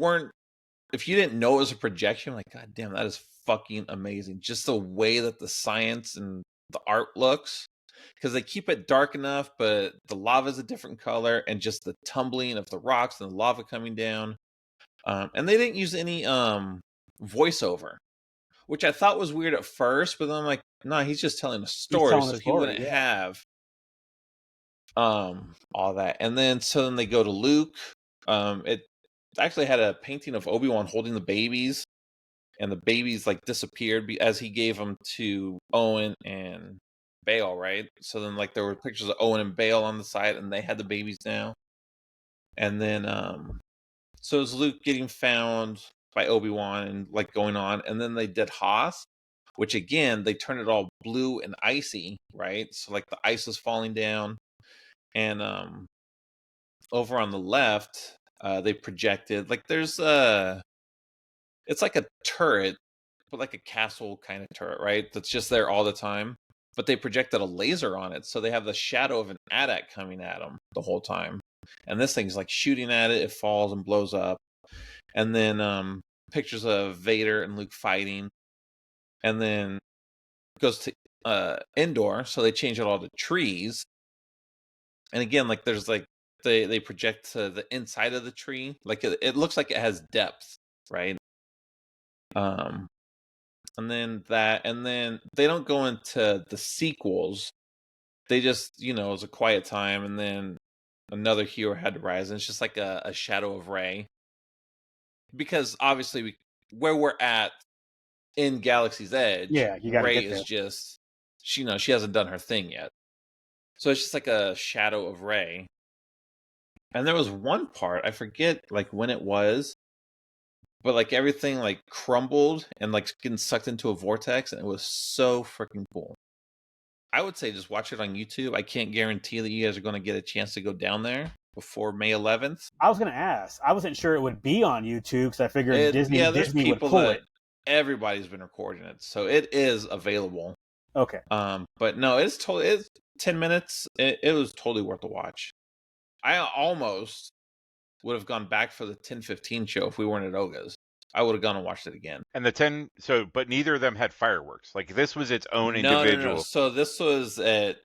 didn't know it was a projection, like, God damn, that is fucking amazing. Just the way that the science and the art looks, because they keep it dark enough, but the lava is a different color, and just the tumbling of the rocks and the lava coming down. And they didn't use any voiceover, which I thought was weird at first, but then I'm like, no, he's just telling a story, so he wouldn't have all that. And then so then they go to Luke. It actually had a painting of Obi-Wan holding the babies, and the babies like disappeared as he gave them to Owen and Bale, right? So then like there were pictures of Owen and Bale on the side, and they had the babies now. And then so is Luke getting found by Obi-Wan and like going on, and then they did Hoth, which again they turned it all blue and icy, right? So like the ice is falling down, and over on the left they projected like there's it's like a turret, but like a castle kind of turret, right? That's just there all the time. But they projected a laser on it, so they have the shadow of an AT-AT coming at them the whole time. And this thing's like shooting at it, it falls and blows up. And then pictures of Vader and Luke fighting. And then goes to Endor, so they change it all to trees. And again, like there's like they project to the inside of the tree, like it looks like it has depth, right? And then they don't go into the sequels. They just, it was a quiet time, and then another hero had to rise, and it's just like a shadow of Rey. Because obviously, where we're at in Galaxy's Edge, Rey is just, she hasn't done her thing yet. So it's just like a shadow of Rey. And there was one part, I forget like when it was, but like everything like crumbled and like getting sucked into a vortex, and it was so freaking cool. I would say just watch it on YouTube. I can't guarantee that you guys are going to get a chance to go down there before May 11th. I was going to ask. I wasn't sure it would be on YouTube because I figured Disney would pull it. Everybody's been recording it, so it is available. Okay. But no, it's 10 minutes. It was totally worth the watch. I almost would have gone back for the 10:15 show if we weren't at Oga's. I would have gone and watched it again. And but neither of them had fireworks. Like this was its own individual. No. So this was at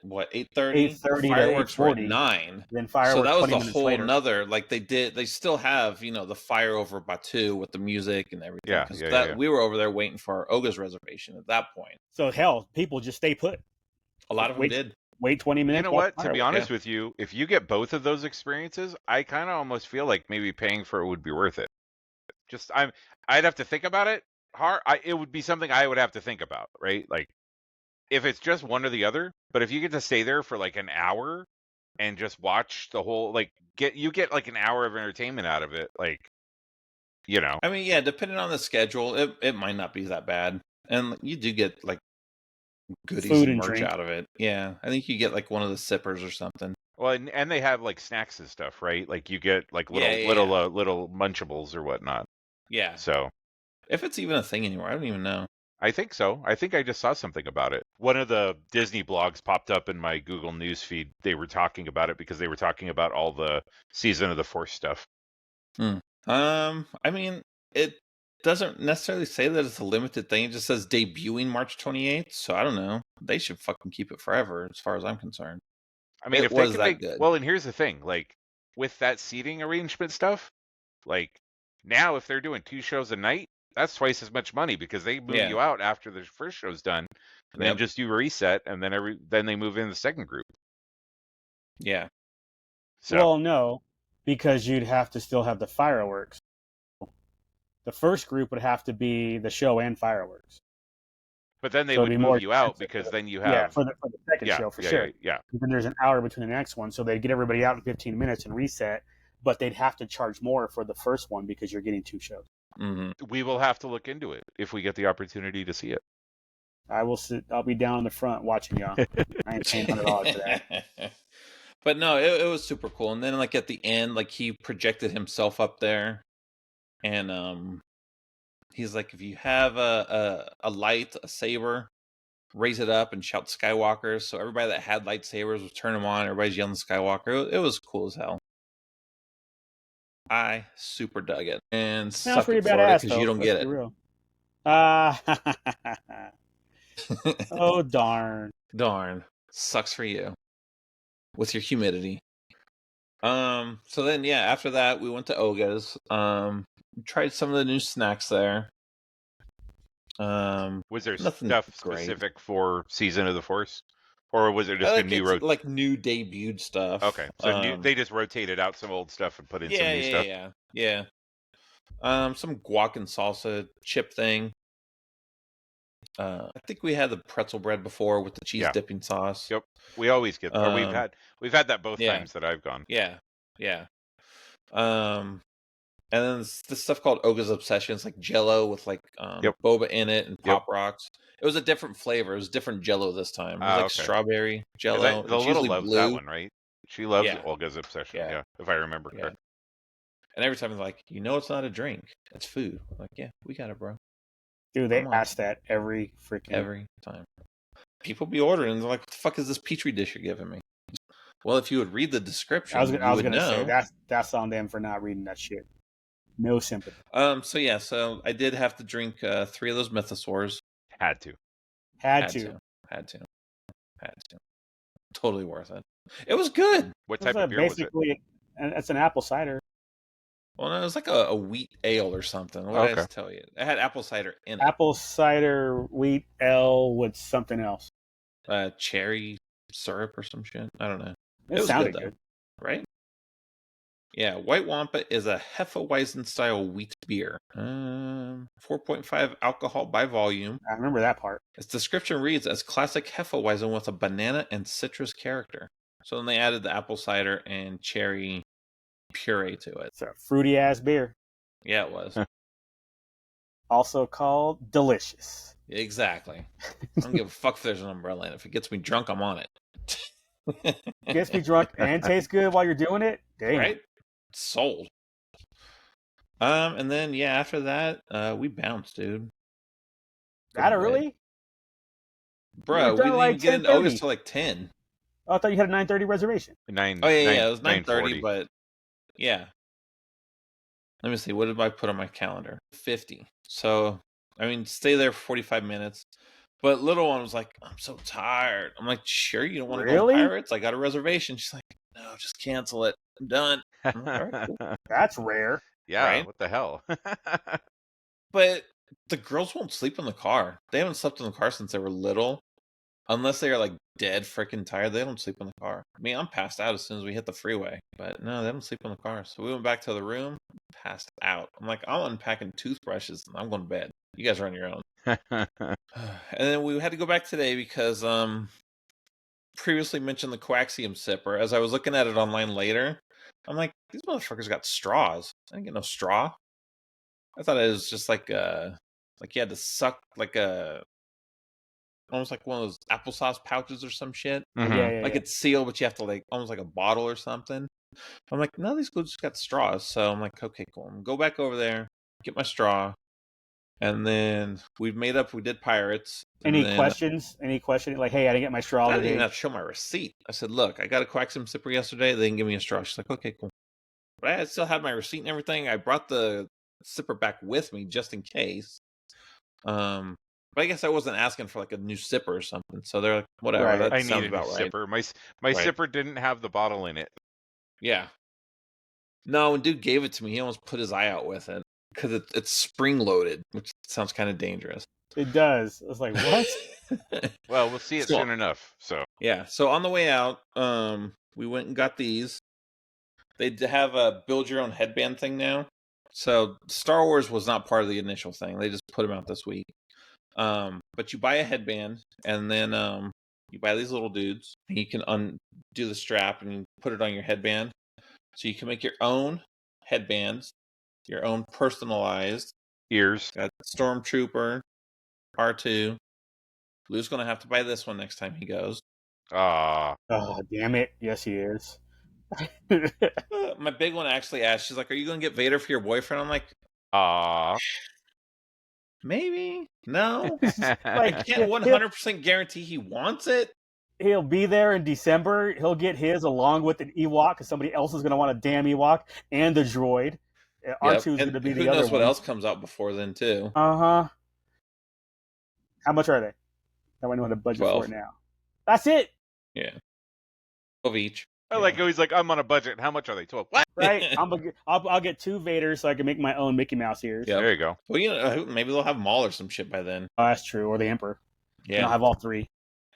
what 8:30. Fireworks were at 9. Then fireworks. So that was 20 a whole later. nother. Like they still have the fire over Batuu with the music and everything. Yeah. We were over there waiting for our Oga's reservation at that point. So hell, people just stay put. A lot of them did. Wait 20 minutes. You know what? To be honest with you, if you get both of those experiences, I kind of almost feel like maybe paying for it would be worth it. I'd have to think about it hard. It would be something I would have to think about, right? Like if it's just one or the other, but if you get to stay there for like an hour and just watch the whole, like get like an hour of entertainment out of it, like, I mean, yeah, depending on the schedule, it might not be that bad. And you do get like goodies and merch out of it. Yeah. I think you get like one of the sippers or something. Well, and they have like snacks and stuff, right? Like you get like little munchables or whatnot. Yeah. So if it's even a thing anymore, I don't even know. I think so. I think I just saw something about it. One of the Disney blogs popped up in my Google News feed. They were talking about it because they were talking about all the Season of the Force stuff. I mean, doesn't necessarily say that it's a limited thing. It just says debuting March 28th. So I don't know. They should fucking keep it forever, as far as I'm concerned. I mean, It if they was can that make good. well, and here's the thing, like with that seating arrangement stuff, like now if they're doing 2 shows a night, that's twice as much money because they move you out after the first show's done, and then just do reset, and then they move in the second group. Yeah. So Well, no, because you'd have to still have the fireworks. The first group would have to be the show and fireworks. but then they So would it'd be move more you out expensive because then you Yeah, have for the second show for sure. Yeah. And then there's an hour between the next one, so they'd get everybody out in 15 minutes and reset. But they'd have to charge more for the first one because you're getting 2 shows. We will have to look into it if we get the opportunity to see it. I will sit. I'll be down in the front watching y'all. I ain't paying $100 for that. But no, it was super cool. And then like at the end, like he projected himself up there, and he's like, if you have a light, a saber, raise it up and shout Skywalker. So everybody that had lightsabers would turn them on. Everybody's yelling Skywalker. It was cool as hell. I super dug it. And Sounds suck pretty it, Florida, badass, because though. you don't Let's get be it. real. Oh, darn. Darn. Sucks for you. With your humidity. So then yeah, after that we went to Oga's. Tried some of the new snacks there. Was there nothing stuff great. specific for Season of the Force? Or was it just a new like new debuted stuff? Okay. So they just rotated out some old stuff and put in some new stuff. Yeah. Some guac and salsa chip thing. I think we had the pretzel bread before with the cheese dipping sauce. Yep. We always get we've had that both times that I've gone. Yeah. And then this stuff called Oga's Obsessions, like Jello with like boba in it and Pop Rocks. It was a different flavor. It was different Jello this time. It was like strawberry Jello. The little loves blue. that one, right? She loves Olga's Obsession. Yeah, if I remember correctly. And every time it's like, it's not a drink, it's food. I'm like, yeah, we got it, bro. Dude, they ask that every time. People be ordering, and they're like, what the fuck is this Petri dish you're giving me? Well, if you would read the description, I was gonna say that's on them for not reading that shit. No sympathy. So I did have to drink 3 of those Mythosaurs. Had to. Totally worth it. It was good. What type of beer was it? Basically, it's an apple cider. Well, no, it was like a wheat ale or something. What did I tell you? It had apple cider in it. Apple cider wheat ale with something else. Cherry syrup or some shit. I don't know. It was sounded good, right? Yeah, White Wampa is a Hefeweizen style wheat beer. 4.5 alcohol by volume. I remember that part. Its description reads as classic Hefeweizen with a banana and citrus character. So then they added the apple cider and cherry puree to it. It's a fruity ass beer. Yeah, it was. Also called delicious. Exactly. I don't give a fuck if there's an umbrella in it. If it gets me drunk, I'm on it. Gets me drunk and tastes good while you're doing it? Damn. Right? Sold. And then after that, we bounced, dude. Got it really? Bro, we didn't even get into August till like 10. Oh, I thought you had a 9:30 reservation. It was 9:30, but yeah. Let me see, what did I put on my calendar? 50. So, I mean, stay there for 45 minutes. But little one was like, I'm so tired. I'm like, sure, you don't want to go to Pirates? I got a reservation. She's like, no, just cancel it. I'm done. I'm like, all right, cool. That's rare. Yeah, right? What the hell? But the girls won't sleep in the car. They haven't slept in the car since they were little. Unless they are like dead freaking tired, they don't sleep in the car. I mean, I'm passed out as soon as we hit the freeway. But no, they don't sleep in the car. So we went back to the room, passed out. I'm like, I'm unpacking toothbrushes and I'm going to bed. You guys are on your own. And then we had to go back today because previously mentioned the coaxium sipper. As I was looking at it online later, I'm like, these motherfuckers got straws. I didn't get no straw. I thought it was just like you had to suck like almost like one of those applesauce pouches or some shit. Mm-hmm. Like it's sealed, but you have to like almost like a bottle or something. I'm like, no, these just got straws. So I'm like, okay, cool. I'm gonna go back over there, get my straw. And then we did Pirates. Any questions? Any questions? Like, hey, I didn't get my straw today. I didn't even have to show my receipt. I said, look, I got a coaxium sipper yesterday. They didn't give me a straw. She's like, okay, cool. But I still had my receipt and everything. I brought the zipper back with me just in case. But I guess I wasn't asking for like a new zipper or something. So they're like, whatever. Right. That I sounds need a new about right. zipper. My Right. zipper didn't have the bottle in it. Yeah. No, when dude gave it to me, he almost put his eye out with it because it's spring loaded, which sounds kind of dangerous. It does. I was like, what? Well, we'll see it soon enough. So yeah. So on the way out, we went and got these. They have a build your own headband thing now. So Star Wars was not part of the initial thing. They just put them out this week. But you buy a headband, and then you buy these little dudes. And you can undo the strap and you put it on your headband. So you can make your own headbands, your own personalized. ears. Got Stormtrooper, R2. Lou's going to have to buy this one next time he goes. Ah. Oh, damn it. Yes, he is. My big one actually asked, she's like, are you going to get Vader for your boyfriend? I'm like, maybe. No. I can't 100% guarantee he wants it. He'll be there in December. He'll get his along with an Ewok because somebody else is going to want a damn Ewok and the droid. R2 is going to be the other one. Who knows what else comes out before then, too. Uh-huh. How much are they? I don't know what a budget 12. for it now. That's it. Yeah. 12 each. I like how he's like, I'm on a budget. How much are they? 12. What? Right. I'll get 2 Vaders so I can make my own Mickey Mouse ears. Yep. There you go. Well, maybe they'll have Maul or some shit by then. Oh, that's true. Or the Emperor. Yeah. And I'll have all 3.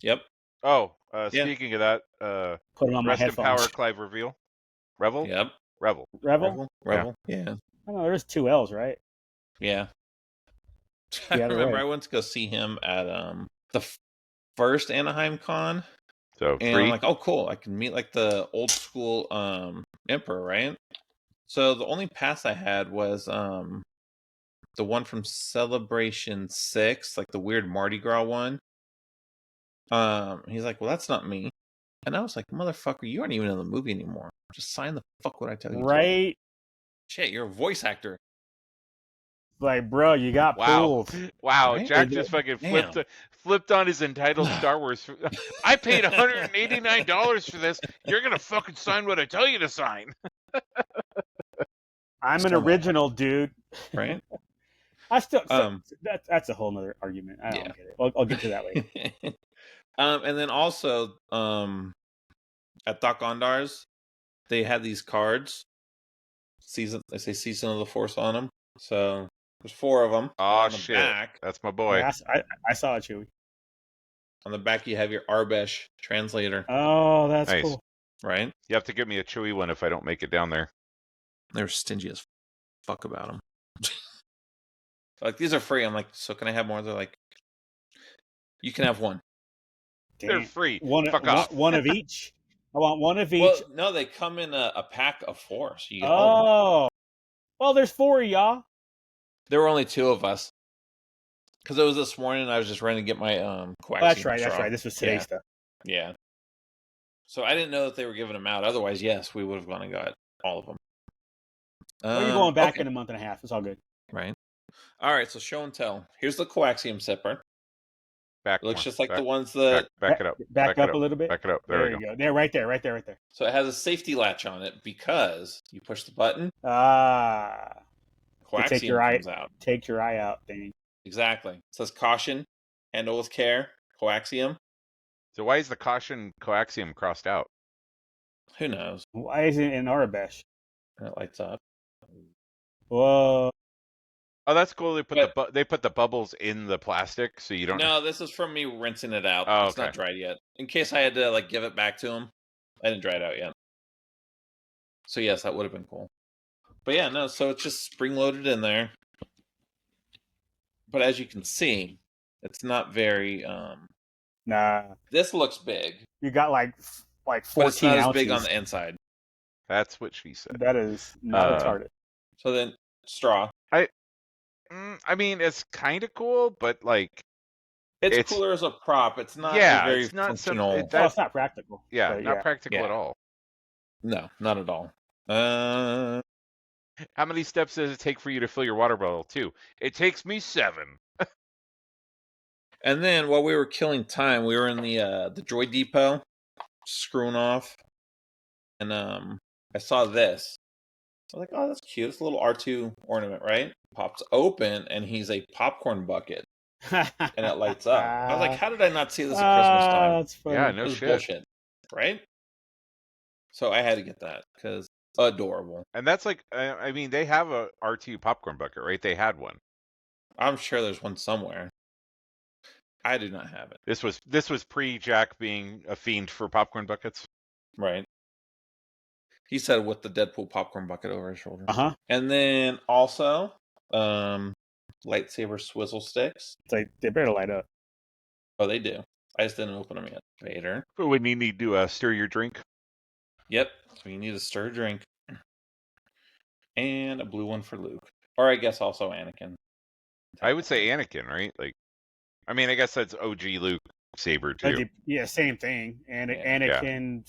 Yep. Oh, speaking of that, put them on my rest in headphones. power, Clive Reveal. Revel? Yep. Revel. Yeah. I don't know. There's 2 L's, right? Yeah. Yeah, I remember right. I went to go see him at the first Anaheim Con. So and free. I'm like, oh, cool. I can meet like the old school Emperor, right? So the only pass I had was the one from Celebration 6, like the weird Mardi Gras one. He's like, well, that's not me. And I was like, motherfucker, you aren't even in the movie anymore. Just sign the fuck what I tell you. Right? To. Shit, you're a voice actor. Like, bro, you got pulled. Wow, Right? Jack just fucking flipped on his entitled Star Wars. I paid $189 for this. You're gonna fucking sign what I tell you to sign. I'm an original, dude. Right? I still that's a whole nother argument. I don't get it. I'll get to that later. And then also at Doc Ondar's, they had these cards. They say Season of the Force on them. So there's 4 of them. Oh shit! Back, that's my boy. Yeah, I saw it, Chewie. On the back, you have your Arbesh translator. Oh, that's nice. cool. Right? You have to give me a Chewy one if I don't make it down there. They're stingy as fuck about them. Like, these are free. I'm like, so can I have more? They're like, you can have 1. Damn. They're free. Fuck off. One of each. I want 1 of each. Well, no, they come in a pack of 4. So you get all of them. Well, there's 4 of y'all. There were only 2 of us. Because it was this morning and I was just running to get my coaxium. That's right. This was today's stuff. Yeah. So I didn't know that they were giving them out. Otherwise, yes, we would have gone and got all of them. Well, you're going back in a month and a half. It's all good. Right. All right, so show and tell. Here's the coaxium zipper. Back looks more. just like back, the ones that... Back it up. Back up a little bit. Back it up. There you go. There, right there. So it has a safety latch on it because you push the button. Coaxium comes out. Take your eye out, Danny. Exactly. It says caution, handle with care, coaxium. So why is the caution coaxium crossed out? Who knows? Why is it in Arabesh? It lights up. Whoa. Oh, that's cool. They put the bubbles in the plastic, so you don't. No, this is from me rinsing it out. Oh, it's not dried yet. In case I had to give it back to him, I didn't dry it out yet. So yes, that would have been cool. But yeah, no. So it's just spring loaded in there. But as you can see, it's not very. Nah. This looks big. You got like 14 but it's not ounces. as big on the inside. That's what she said. That is not retarded. So then, straw. I mean, it's kind of cool, but it's cooler as a prop. It's not very it's not functional. It's not practical. Yeah, not practical at all. No, not at all. How many steps does it take for you to fill your water bottle, too? It takes me 7. And then while we were killing time, we were in the droid depot, screwing off, and I saw this. I was like, oh, that's cute. It's a little R2 ornament, right? Pops open, and he's a popcorn bucket, and it lights up. I was like, how did I not see this at Christmas time? That's funny. Yeah, It no was shit. bullshit, right? So I had to get that because adorable. And that's like, I mean, they have a R2 popcorn bucket, right? They had one. I'm sure there's one somewhere. I do not have it. This was pre-Jack being a fiend for popcorn buckets. Right. He said with the Deadpool popcorn bucket over his shoulder. Uh-huh. And then also, lightsaber swizzle sticks. It's like, they better light up. Oh, they do. I just didn't open them yet. Vader. But when you need to stir your drink. Yep. So you need a stir drink. And a blue one for Luke. Or I guess also Anakin. I would say Anakin, right? Like, I mean, I guess that's OG Luke saber too. Yeah, same thing. And Yeah. Anakin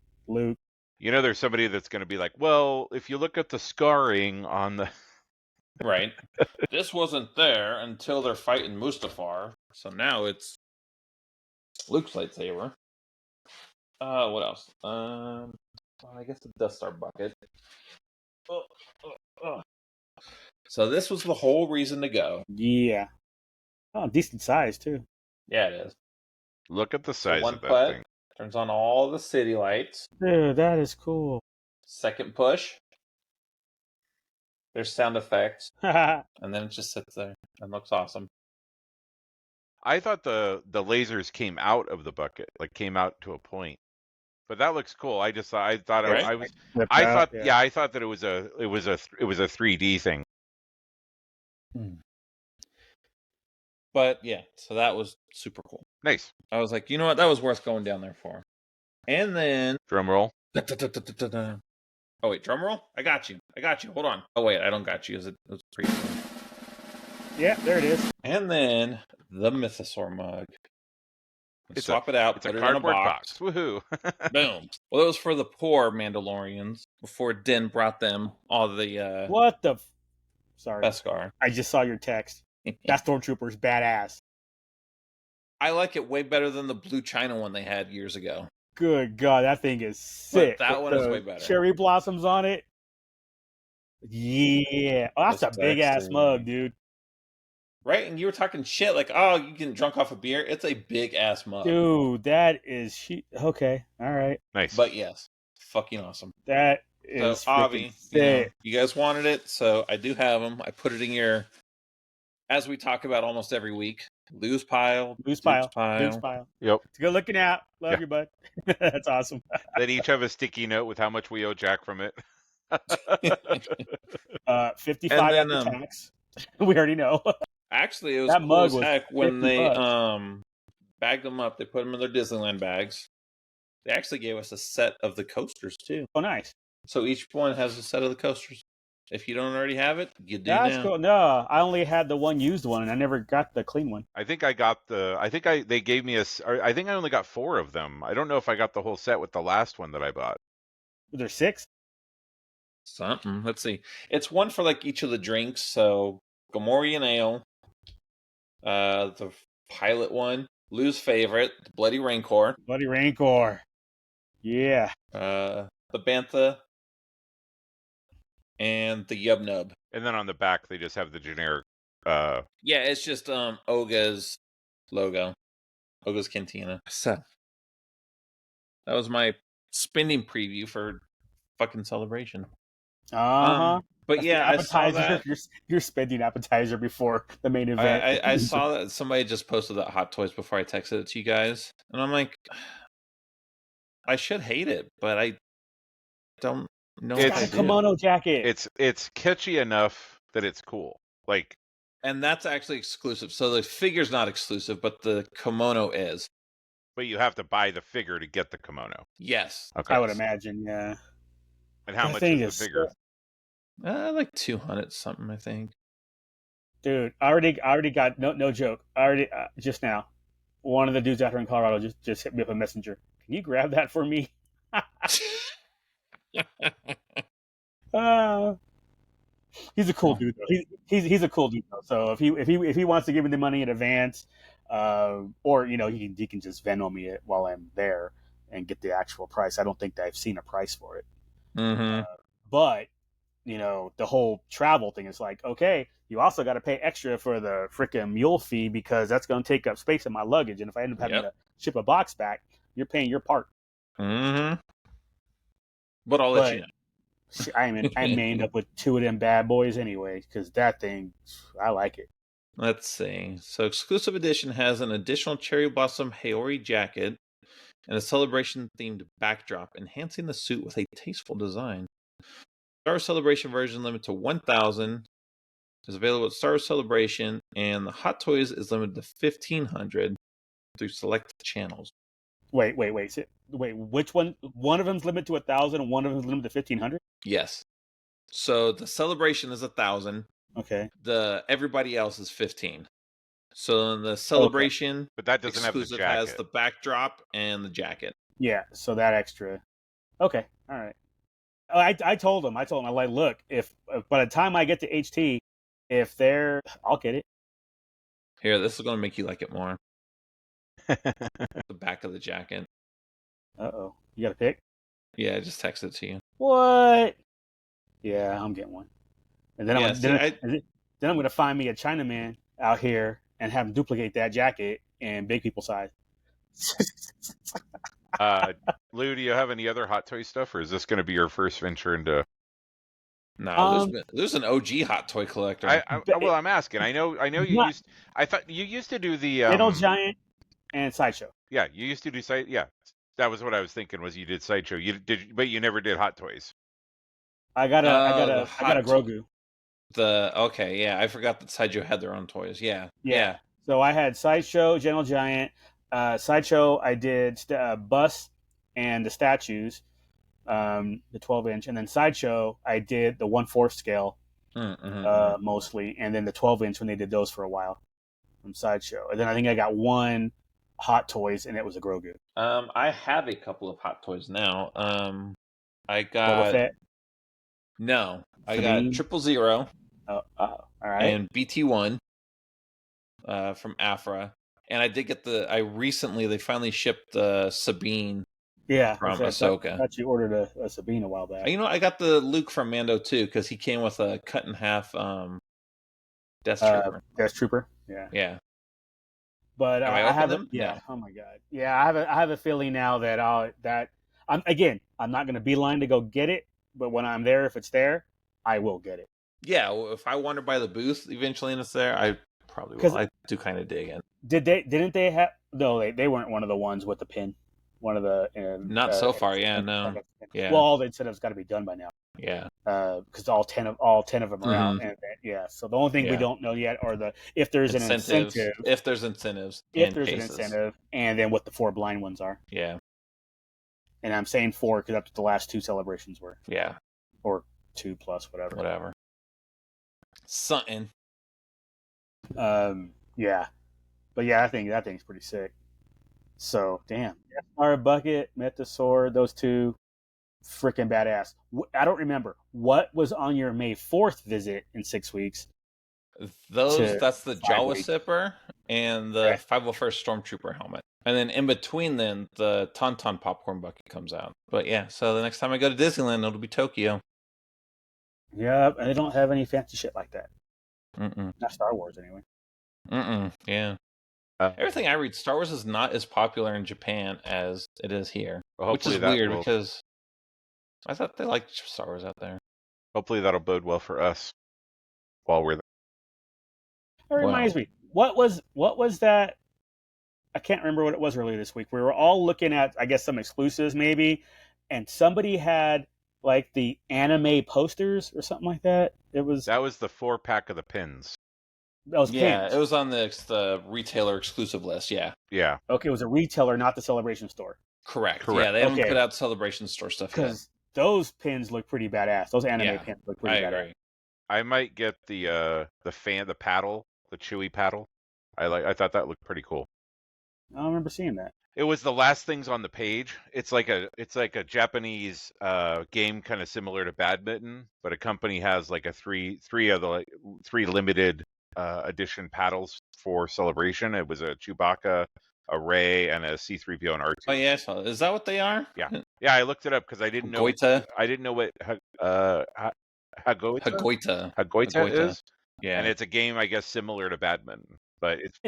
/ Luke. You know, there's somebody that's going to be like, well, if you look at the scarring on the... Right. This wasn't there until they're fighting Mustafar. So now it's Luke's lightsaber. What else? Well, I guess the Death Star bucket. So this was the whole reason to go. Yeah. Oh, decent size, too. Yeah, it is. Look at the size one of that putt thing. turns on all the city lights. Dude, that is cool. Second push. There's sound effects. And then it just sits there and looks awesome. I thought the lasers came out of the bucket, like came out to a point. But that looks cool. I thought Right? I thought that it was a 3D thing. But yeah, so that was super cool. Nice. I was like, you know what? That was worth going down there for. And then Drum roll. Oh wait, drum roll? I got you. Hold on. Oh wait, I don't got you. It was pretty cool. yeah, there it is. And then the Mythosaur mug. Swap it out. It's put a it in a cardboard box. Woohoo. Boom. Well, it was for the poor Mandalorians before Din brought them all the What the... Sorry. Beskar. I just saw your text. That Stormtrooper's badass. I like it way better than the blue China one they had years ago. Good God, that thing is sick. But that With one is the way better. Cherry blossoms on it. Yeah. Oh, that's a big-ass mug, dude. Right? And you were talking shit like, oh, you can drunk off a beer. It's a big-ass mug. Dude, that is... Okay, all right. Nice. But yes, fucking awesome. That is so, Avi, sick. You guys wanted it, so I do have them. I put it in your... As we talk about almost every week, Lou's pile. Loose pile. Yep. It's good looking out. Love you, bud. That's awesome. They each have a sticky note with how much we owe Jack from it. 55 after tax. We already know. Actually, it was that cool mug as was heck when they $50. bagged them up. They put them in their Disneyland bags. They actually gave us a set of the coasters too. Oh, nice. So each one has a set of the coasters. If you don't already have it, you do That's now. cool. No, I only had the one used one, and I never got the clean one. I think they gave me I think I only got 4 of them. I don't know if I got the whole set with the last one that I bought. Was there 6? Something. Let's see. It's one for like each of the drinks. So Gamorrean Ale, the pilot one, Lou's favorite, the Bloody Rancor. Bloody Rancor. Yeah. The Bantha. And the Yub Nub. And then on the back, they just have the generic. Yeah, it's just Oga's logo, Oga's Cantina. So that was my spending preview for fucking Celebration. But that's yeah, I saw that. You're spending appetizer before the main event. I saw that somebody just posted that Hot Toys before I texted it to you guys, and I'm like, I should hate it, but I don't. No, it's a kimono jacket. It's catchy enough that it's cool. Like, and that's actually exclusive. So the figure's not exclusive, but the kimono is. But you have to buy the figure to get the kimono. Yes. Okay. I would imagine, yeah. And how much is the figure? Like 200 something, I think. Dude, I already got no joke. I already just now, one of the dudes out here in Colorado just hit me up a messenger. Can you grab that for me? He's a cool dude though. He's a cool dude though. So if he wants to give me the money in advance, or he can just Venmo me it while I'm there and get the actual price. I don't think that I've seen a price for it. Mm-hmm. But the whole travel thing is like, okay, you also got to pay extra for the freaking mule fee because that's going to take up space in my luggage. And if I end up having to ship a box back, you're paying your part. Mm-hmm. But I'll let you know. I may end up with 2 of them bad boys anyway because that thing, I like it. Let's see. So exclusive edition has an additional cherry blossom Haori jacket and a celebration-themed backdrop, enhancing the suit with a tasteful design. Star Wars Celebration version limited to 1,000 is available at Star Wars Celebration, and the Hot Toys is limited to 1,500 through select channels. Wait. Which one? One of them's limited to 1,000, and one of them's limited to 1,500. Yes. So the Celebration is 1,000. Okay. The everybody else is 15. So in the Celebration, but that doesn't have the exclusive jacket. has the backdrop and the jacket. Yeah. So that extra. Okay. All right. I told him, I'm like, look, if by the time I get to HT, I'll get it. Here, this is going to make you like it more. The back of the jacket. Uh-oh. You got a pick? Yeah, I just texted it to you. What? Yeah, I'm getting one. And then Yeah, I'm going to find me a Chinaman out here and have him duplicate that jacket in big people size. Lou, do you have any other Hot Toy stuff, or is this going to be your first venture into? No, there's an OG Hot Toy collector. Well, I'm asking. I know you used. I thought you used to do the Little Giant and Sideshow. Yeah, you used to do Yeah, that was what I was thinking. Was you did Sideshow? But you never did Hot Toys. I got a Grogu. I forgot that Sideshow had their own toys. Yeah. So I had Sideshow, Gentle Giant. Sideshow, I did Bus and the statues, the 12-inch, and then Sideshow, I did the 1/4 scale, mostly, and then the 12-inch when they did those for a while from Sideshow. And then I think I got one Hot Toys, and it was a Grogu. I have a couple of Hot Toys now. I got Boba Fett? No, I got 000. All right. And BT1 from Afra. And I did get they finally shipped Sabine from Ahsoka. I thought you ordered a Sabine a while back. I got the Luke from Mando too, because he came with a cut in half Death Trooper. Death Trooper, yeah. But I have them. Yeah. Oh my god. Yeah, I have a feeling now that I'm not going to beeline to go get it, but when I'm there, if it's there, I will get it. Yeah, if I wander by the booth eventually and it's there, I probably will. I do kind of dig in. Didn't they have? No, they weren't one of the ones with the pin. One of the not so far. Yeah, no. Yeah. Well, all they said it was got to be done by now. Yeah. Because all 10 of them are out. And so the only thing we don't know yet are if there's an incentive. If there's incentives. If there's an incentive, and then what the 4 blind ones are. Yeah. And I'm saying 4 because that's what the last 2 celebrations were. Yeah. Or 2 plus whatever. Something. Yeah. But yeah, I think that thing's pretty sick. So, damn. Our bucket, Mythosaur, those 2, freaking badass. I don't remember. What was on your May 4th visit in 6 weeks? That's the Jawa Sipper and the 501st Stormtrooper helmet. And then in between then, the Tauntaun popcorn bucket comes out. But yeah, so the next time I go to Disneyland, it'll be Tokyo. Yeah, and they don't have any fancy shit like that. Mm-mm. Not Star Wars, anyway. Yeah. Everything I read, Star Wars is not as popular in Japan as it is here. Well, which is weird because I thought they liked Star Wars out there. Hopefully that'll bode well for us while we're there. That reminds me. What was that? I can't remember what it was earlier this week. We were all looking at, I guess, some exclusives maybe, and somebody had like the anime posters or something like that. That was the 4-pack of the pins. Pins. It was on the retailer exclusive list. Yeah. Okay, it was a retailer, not the Celebration store. Correct. Yeah, they haven't put out Celebration store stuff yet. Because those pins look pretty badass. Those anime pins look pretty badass. Agree. I might get the paddle, the Chewy paddle. I thought that looked pretty cool. I don't remember seeing that. It was the last things on the page. It's like a Japanese game, kind of similar to badminton, but a company has like three limited edition paddles for Celebration. It was a Chewbacca, a Rey, and a C-3PO and R2. Oh yeah, is that what they are? Yeah. I looked it up because I didn't know. Goita? I didn't know what Hagoita. is, Yeah. and it's a game I guess similar to badminton, but it's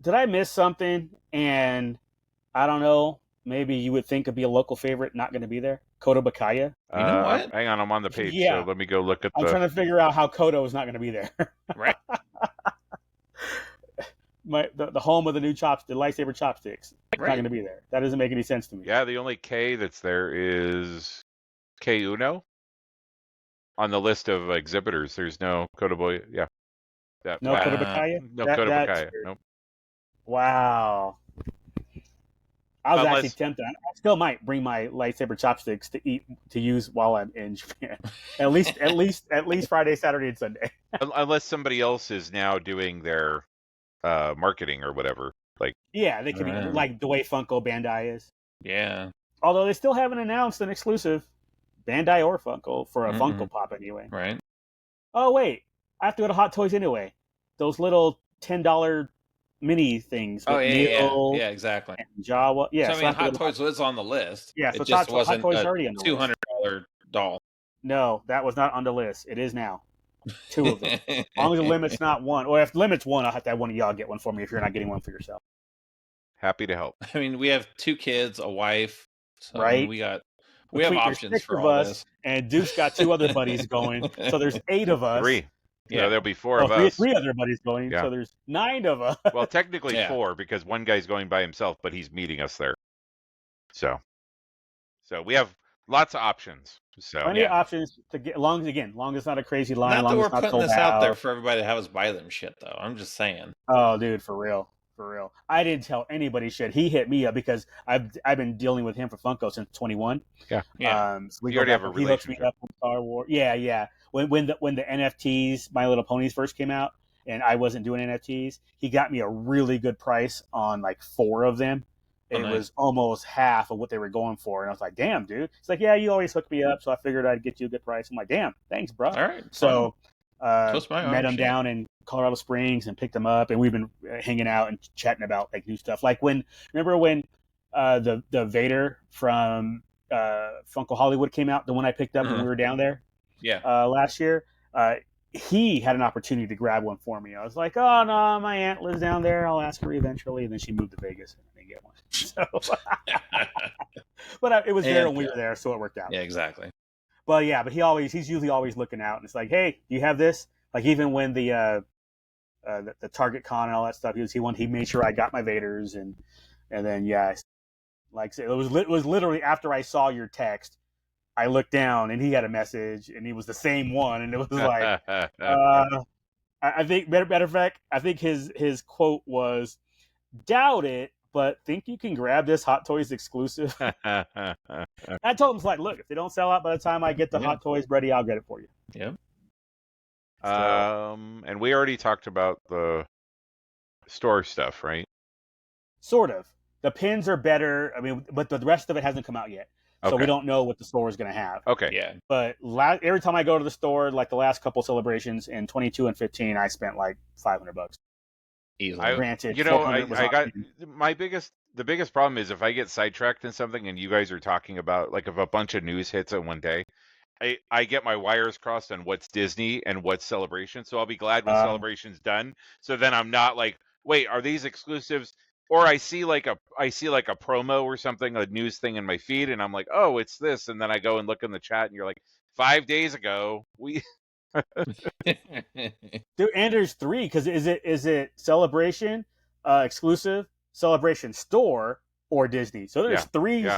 Did I miss something? And I don't know. Maybe you would think it'd be a local favorite, not going to be there. Koto Bakaya. You know what? Hang on, I'm on the page. Yeah. So let me go look at I'm trying to figure out how Koto is not going to be there. Right. The home of the new the lightsaber chopsticks. It's not Right. going to be there. That doesn't make any sense to me. Yeah, the only K that's there is K Uno on the list of exhibitors. There's no Kotoboy. Yeah. No Koto Bakaya? No Koto Bakaya. Nope. Wow. I was actually tempted. I still might bring my lightsaber chopsticks to use while I'm in Japan. At least Friday, Saturday, and Sunday. Unless somebody else is now doing their marketing or whatever. Like yeah, they could be like the way Funko Bandai is. Yeah. Although they still haven't announced an exclusive Bandai or Funko for a Funko Pop anyway. Right. Oh wait, I have to go to Hot Toys anyway. Those little $10 mini things. Oh yeah, exactly. And Jawa. Yeah. So I mean, Hot Toys was on the list. Yeah, so it just wasn't Hot Toys a already on the $200 doll. No, that was not on the list. It is now. 2 of them. As long as the limit's not 1. Or if the limit's 1, I'll have to have one of y'all get one for me if you're not getting one for yourself. Happy to help. I mean, we have 2 kids, a wife. So right. We have options for all us, this. And Duke's got 2 other buddies going. So there's 8 of us. 3. Yeah, there'll be 4 of us. 3 other buddies going. Yeah. So there's 9 of us. Well, technically 4 because one guy's going by himself, but he's meeting us there. So we have lots of options. So plenty of options to get. Long as it's not a crazy line. Not that we're not putting this out there for everybody to have us buy them shit, though. I'm just saying. Oh, dude, for real. I didn't tell anybody shit. He hit me up because I've been dealing with him for Funko since 21. Yeah. So we already have a relationship. He hooked me up with Star Wars. Yeah. When the NFTs, My Little Ponies first came out, and I wasn't doing NFTs, he got me a really good price on like 4 of them. It was almost half of what they were going for, and I was like, "Damn, dude!" It's like, "Yeah, you always hook me up, so I figured I'd get you a good price." I'm like, "Damn, thanks, bro." All right. So met him down in Colorado Springs and picked him up, and we've been hanging out and chatting about like new stuff. Like remember when the Vader from Funko Hollywood came out, the one I picked up when we were down there, last year. He had an opportunity to grab one for me. I was like, "Oh no, my aunt lives down there. I'll ask her eventually." And then she moved to Vegas and I didn't get one. So, but it was there when we were there, so it worked out. Yeah, exactly. But he's usually always looking out, and it's like, "Hey, do you have this?" Like even when the Target Con and all that stuff, he made sure I got my Vaders, and then like it was literally after I saw your text. I looked down and he had a message and he was the same one, and it was like I think matter of fact, I think his quote was, "Doubt it, but think you can grab this Hot Toys exclusive." I told him, like, "Look, if they don't sell out by the time I get the Hot Toys ready, I'll get it for you." Yeah. And we already talked about the store stuff, right? Sort of. The pins are better. I mean, but the rest of it hasn't come out yet. So we don't know what the store is going to have. Okay. Yeah. But every time I go to the store, like the last couple celebrations in 22 and 15, I spent like $500. Easily. Granted, I got the biggest problem is if I get sidetracked in something and you guys are talking about, like, if a bunch of news hits in one day, I get my wires crossed on what's Disney and what's Celebration. So I'll be glad when Celebration's done. So then I'm not like, wait, are these exclusives? Or I see like a promo or something, a news thing in my feed, and I'm like, oh, it's this, and then I go and look in the chat, and you're like, 5 days ago we. Dude, and there's 3 because is it Celebration exclusive, Celebration store, or Disney? So there's 3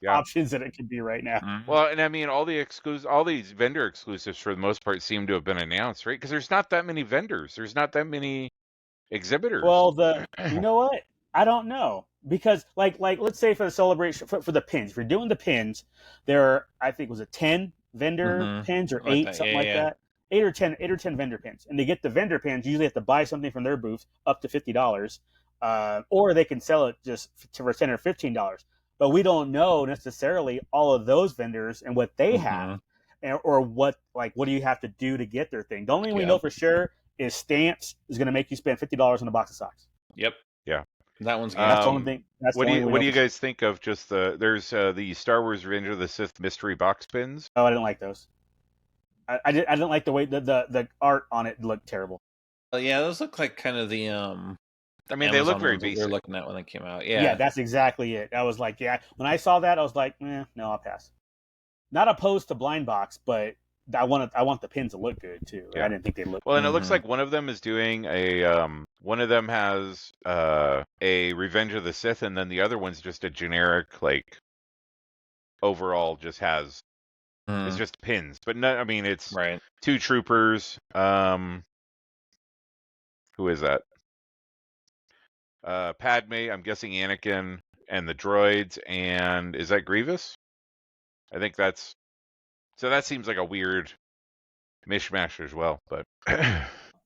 options that it could be right now. Well, and I mean all these vendor exclusives for the most part seem to have been announced, right? Because there's not that many vendors, there's not that many exhibitors. Well, you know what? I don't know, because like let's say for the Celebration for the pins, if you're doing the pins, there are, I think was it 10 vendor pins or 8 something like that. 8 or 10 vendor pins, and to get the vendor pins, you usually have to buy something from their booth up to $50, or they can sell it just for $10 or $15. But we don't know necessarily all of those vendors and what they have, or what do you have to do to get their thing. The only thing we know for sure is Stamps is going to make you spend $50 on a box of socks. Yep. Yeah. That one's good. That's the only thing. What do you guys think of just there's the Star Wars Revenge of the Sith mystery box pins? Oh, I didn't like those. I didn't like the way the art on it looked terrible. Yeah, those look like kind of the I mean, they look Amazon very ones that we basic. were looking at when they came out. Yeah, that's exactly it. I was like, yeah. When I saw that, I was like, no, I'll pass. Not opposed to blind box, but I want the pins to look good too. Yeah. I didn't think they looked. Well, and it looks like one of them is doing a one of them has a Revenge of the Sith, and then the other one's just a generic like overall just has it's just pins. But no, I mean it's right. 2 troopers. Who is that? Padme, I'm guessing Anakin, and the droids, and is that Grievous? I think that's so that seems like a weird mishmash as well, but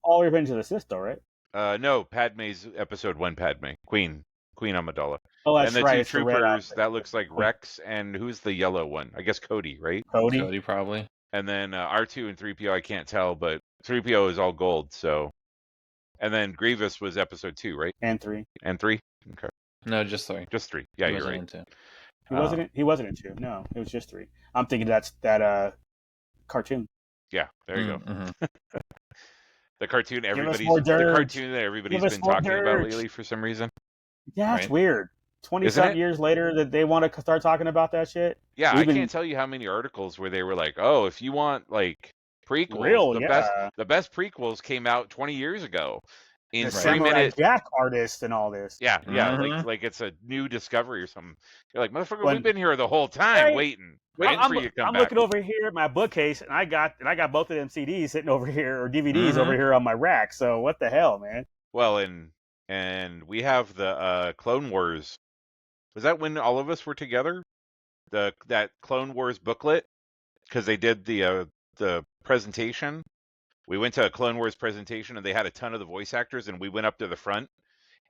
all Revenge of the Sith, though, right? No, Padme's episode 1 Padme. Queen Amidala. Oh, that's and the right. 2 It's the red troopers, outfit. that looks like Rex, and who's the yellow one? I guess Cody, right? Cody probably. And then R2 and 3PO, I can't tell, but 3PO is all gold, so. And then Grievous was episode 2, right? And 3. And 3? Okay. No, just 3. Just 3. Yeah, you're right. He wasn't in 2. No, it was just 3. I'm thinking that's that cartoon. Yeah, there you go. Mm-hmm. The cartoon that everybody's been talking about lately for some reason. Yeah, it's weird. 20-something years later that they want to start talking about that shit. Yeah, I can't tell you how many articles where they were like, "Oh, if you want like prequels, the best prequels came out 20 years ago." In 3 minutes, Jack artist and all this. Yeah, like it's a new discovery or something. You're like, motherfucker, we've been here the whole time waiting for you to come back. I'm looking over here at my bookcase, and I got both of them CDs sitting over here or DVDs over here on my rack. So what the hell, man? Well, and we have the Clone Wars. Was that when all of us were together? That Clone Wars booklet, because they did the presentation. We went to a Clone Wars presentation, and they had a ton of the voice actors, and we went up to the front,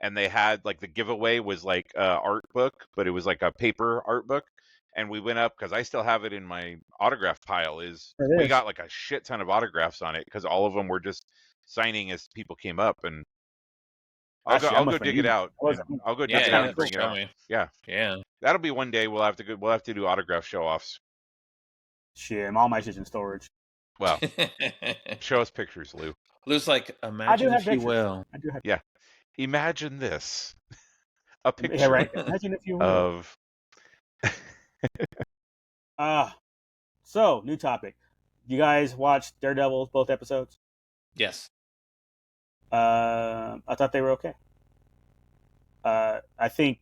and they had like the giveaway was like a art book, but it was like a paper art book, and we went up because I still have it in my autograph pile. We got like a shit ton of autographs on it because all of them were just signing as people came up, and I'll go dig it out. I'll go dig it out and bring it out. Yeah. That'll be one day. We'll have to do autograph show offs. Shit, all my shit's in storage. Well, show us pictures, Lou. Lou's like, imagine if you will. I do have yeah. Imagine this. A picture. Yeah, right. Imagine if you will. So, new topic. You guys watched Daredevil, both episodes? Yes. I thought they were okay. I think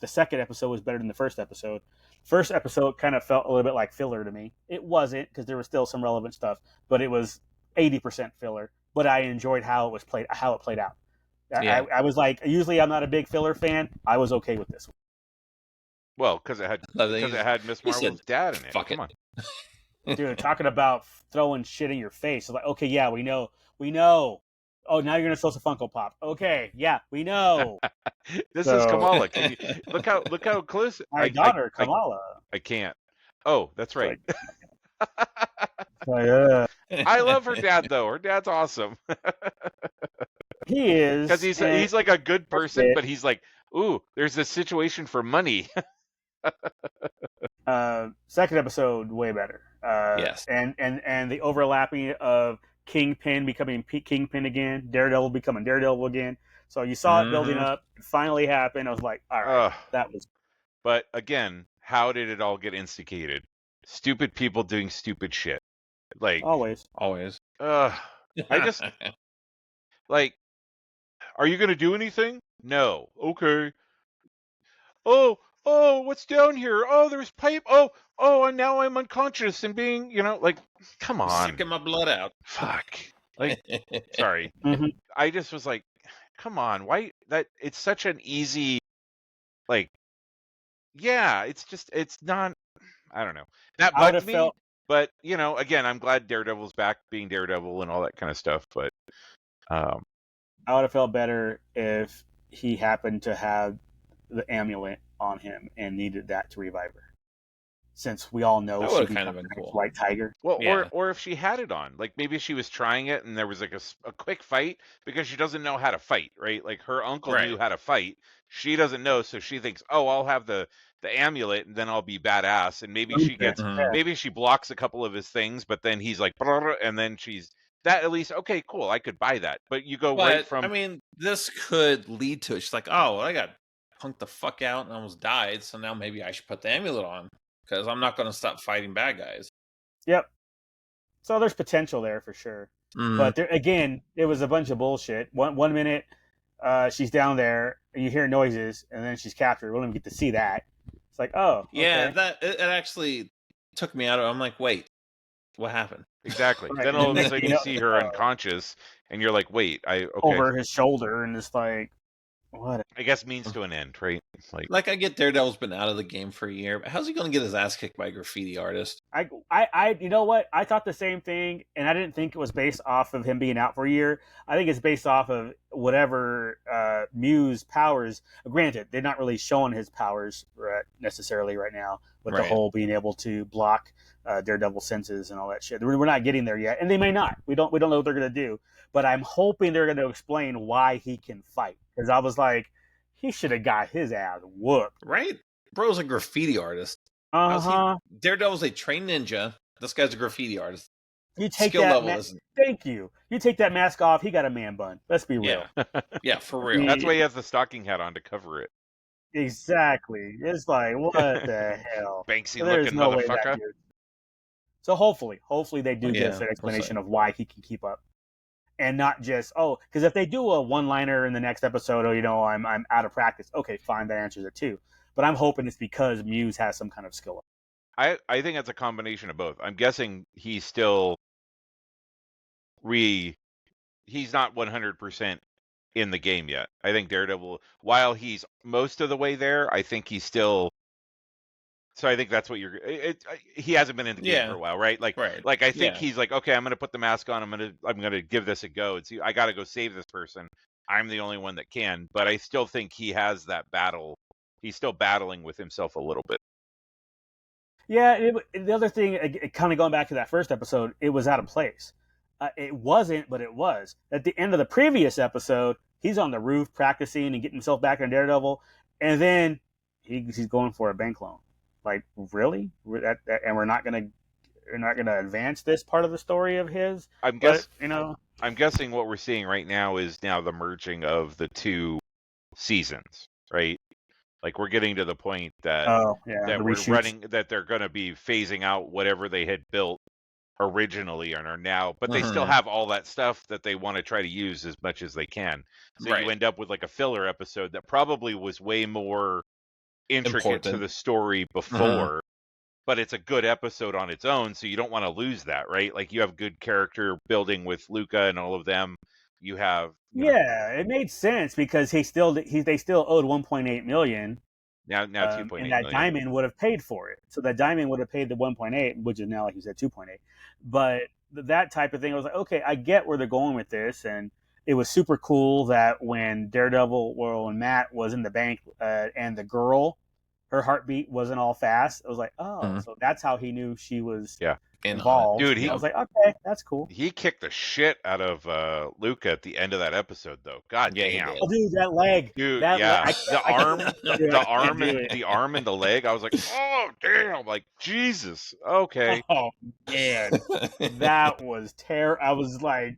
the second episode was better than the first episode. First episode kind of felt a little bit like filler to me. It wasn't, because there was still some relevant stuff, but it was 80% filler. But I enjoyed how it played out. Yeah. I was like, usually I'm not a big filler fan. I was okay with this one. Well, because it had Miss Marvel's dad in it. Come on, dude, talking about throwing shit in your face. It's like, okay, yeah, we know. Oh, now you're gonna throw some Funko Pop. Okay, yeah, we know. This is Kamala. Can you look how close? My daughter, Kamala. I can't. Oh, that's right. I love her dad though. Her dad's awesome. He is, because he's like a good person, but he's like, ooh, there's this situation for money. Second episode, way better. Yes, and the overlapping of Kingpin becoming Kingpin again, Daredevil becoming Daredevil again. So you saw it building up. It finally happened. I was like, all right, that was. But again, how did it all get instigated? Stupid people doing stupid shit. Like always. I just like. Are you gonna do anything? No. Okay. Oh, what's down here? Oh, there's pipe. Oh, and now I'm unconscious and being, like, come on. Sucking my blood out. Fuck. Like, sorry. I just was like, come on. Why it's such an easy, like, yeah, it's not, I don't know. That bugged me. But, again, I'm glad Daredevil's back being Daredevil and all that kind of stuff. But, I would have felt better if he happened to have the amulet on him and needed that to revive her. since we all know That she would've kind becomes of been the next cool. White Tiger. Well, Yeah. or if she had it on, like maybe she was trying it and there was like a quick fight because she doesn't know how to fight, right? Like her uncle knew Right. how to fight. She doesn't know, so she thinks, "Oh, I'll have the amulet and then I'll be badass." And maybe she gets Mhm. maybe she blocks a couple of his things, but then he's like, "Brrr," and then she's that at least okay, cool, I could buy that. But you go right But, I from mean, this could lead to it. She's like, "Oh, well, I got punked the fuck out and almost died, so now maybe I should put the amulet on because I'm not gonna stop fighting bad guys." Yep. So there's potential there for sure. Mhm. But there, again, it was a bunch of bullshit. One minute, she's down there, and you hear noises, and then she's captured. We don't even get to see that. It's like, oh, Yeah, okay. that it actually took me out of it. I'm like, "Wait, what happened?" exactly. Right. Then all of a Next sudden thing you you know, see her unconscious, and you're like, "Wait, okay." over his shoulder, and it's like, what? I guess means to an end, right? Like, I get Daredevil's been out of the game for a year, but how's he gonna get his ass kicked by a graffiti artist? You know what? I thought the same thing, and I didn't think it was based off of him being out for a year. I think it's based off of whatever Muse powers. Granted, they're not really showing his powers necessarily right now, with the Right. whole being able to block Daredevil senses and all that shit. We're not getting there yet, and they may not. We don't know what they're gonna do, but I'm hoping they're gonna explain why he can fight. Because I was like, he should have got his ass whooped. Right? Bro's a graffiti artist. Uh huh. Daredevil's a trained ninja. This guy's a graffiti artist. You take Skill that. level isn't. Thank you. You take that mask off. He got a man bun. Let's be real. Yeah. Yeah, for real. That's why he has the stocking hat on to cover it. Exactly. It's like, what the hell? Banksy There's looking no way that motherfucker. dude. So hopefully they do give us an Yeah, explanation of why he can keep up, and not just because if they do a one-liner in the next episode, or I'm out of practice. Okay, fine, that answers it too. But I'm hoping it's because Muse has some kind of skill. I think it's a combination of both. I'm guessing he's still he's not 100% in the game yet. I think Daredevil, while he's most of the way there, I think he's still. So I think that's what he hasn't been in the game Yeah. for a while, right? Like Right. I think Yeah. he's like, okay, I'm gonna put the mask on. I'm gonna give this a go and see. I got to go save this person. I'm the only one that can, but I still think he has that battle. He's still battling with himself a little bit. Yeah, the other thing, kind of going back to that first episode, it was out of place. It wasn't, but it was. At the end of the previous episode, he's on the roof practicing and getting himself back on Daredevil, and then he's going for a bank loan. Like, really? And we're not gonna advance this part of the story of his. I'm guessing what we're seeing right now is now the merging of the two seasons, right? Like we're getting to the point that that we're running, that they're going to be phasing out whatever they had built originally and are now, but they still have all that stuff that they want to try to use as much as they can. So you end up with like a filler episode that probably was way more intricate to the story before, but it's a good episode on its own, so you don't want to lose that, right? Like you have good character building with Luca and all of them. You have it made sense because they still owed 1.8 million. Now 2.8 and that million. diamond would have paid for it. So that diamond would have paid the 1.8, which is now, like you said, 2.8. But that type of thing, I was like, okay, I get where they're going with this, and it was super cool that when when Matt was in the bank and the girl, her heartbeat wasn't all fast. I was like, oh, so that's how he knew she was involved. Dude, I was like, okay, that's cool. He kicked the shit out of Luca at the end of that episode, though. God damn. Oh, dude, that leg. Dude, the arm, the arm and the leg. I was like, oh damn, like Jesus. Okay. Oh man, that was terrible. I was like,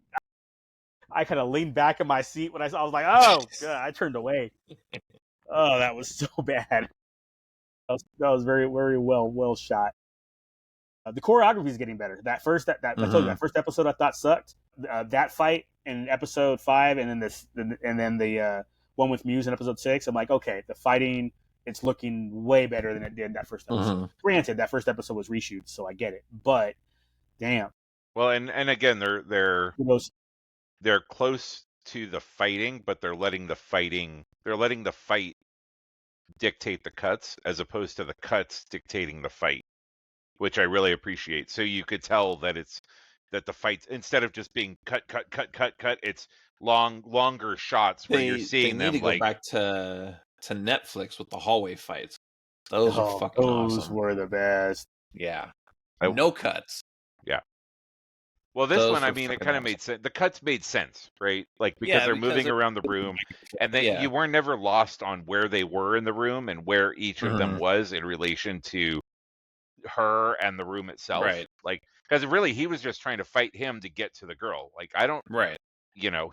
I kind of leaned back in my seat when I saw. I was like, oh god, I turned away. Oh, that was so bad. That was very, very well shot. The choreography is getting better. That first I told you, that first episode I thought sucked. That fight in episode 5, and then the one with Muse in episode 6. I'm like, okay, the fighting, it's looking way better than it did that first episode. Granted, that first episode was reshoots, so I get it. But damn. Well, and again, they're close to the fighting, but they're letting the fight dictate the cuts as opposed to the cuts dictating the fight, which I really appreciate. So you could tell that that the fights, instead of just being cut, it's longer shots where you're seeing them. They need to go back to Netflix with the hallway fights, Those are fucking those awesome. were the best. Yeah. No cuts. Yeah. Well, this Those one, I were mean, it fucking kind of awesome. made sense. The cuts made sense, right? Like because Yeah, they're because moving they're- around the room, and Yeah. you were never lost on where they were in the room and where each of them Mhm. was in relation to her and the room itself. Right. Like, because really, he was just trying to fight him to get to the girl. Like, I don't, Right. you know,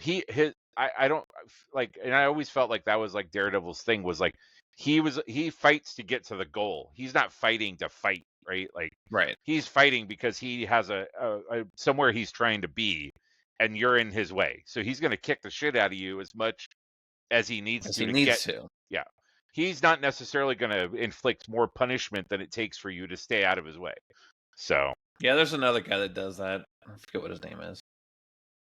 I don't like, and I always felt like that was like Daredevil's thing was like he fights to get to the goal. He's not fighting to fight, right? Like, Right. he's fighting because he has a somewhere he's trying to be, and you're in his way. So he's going to kick the shit out of you as much as he needs As to he get. needs to. Yeah, he's not necessarily going to inflict more punishment than it takes for you to stay out of his way. So Yeah, there's another guy that does that. I forget what his name is.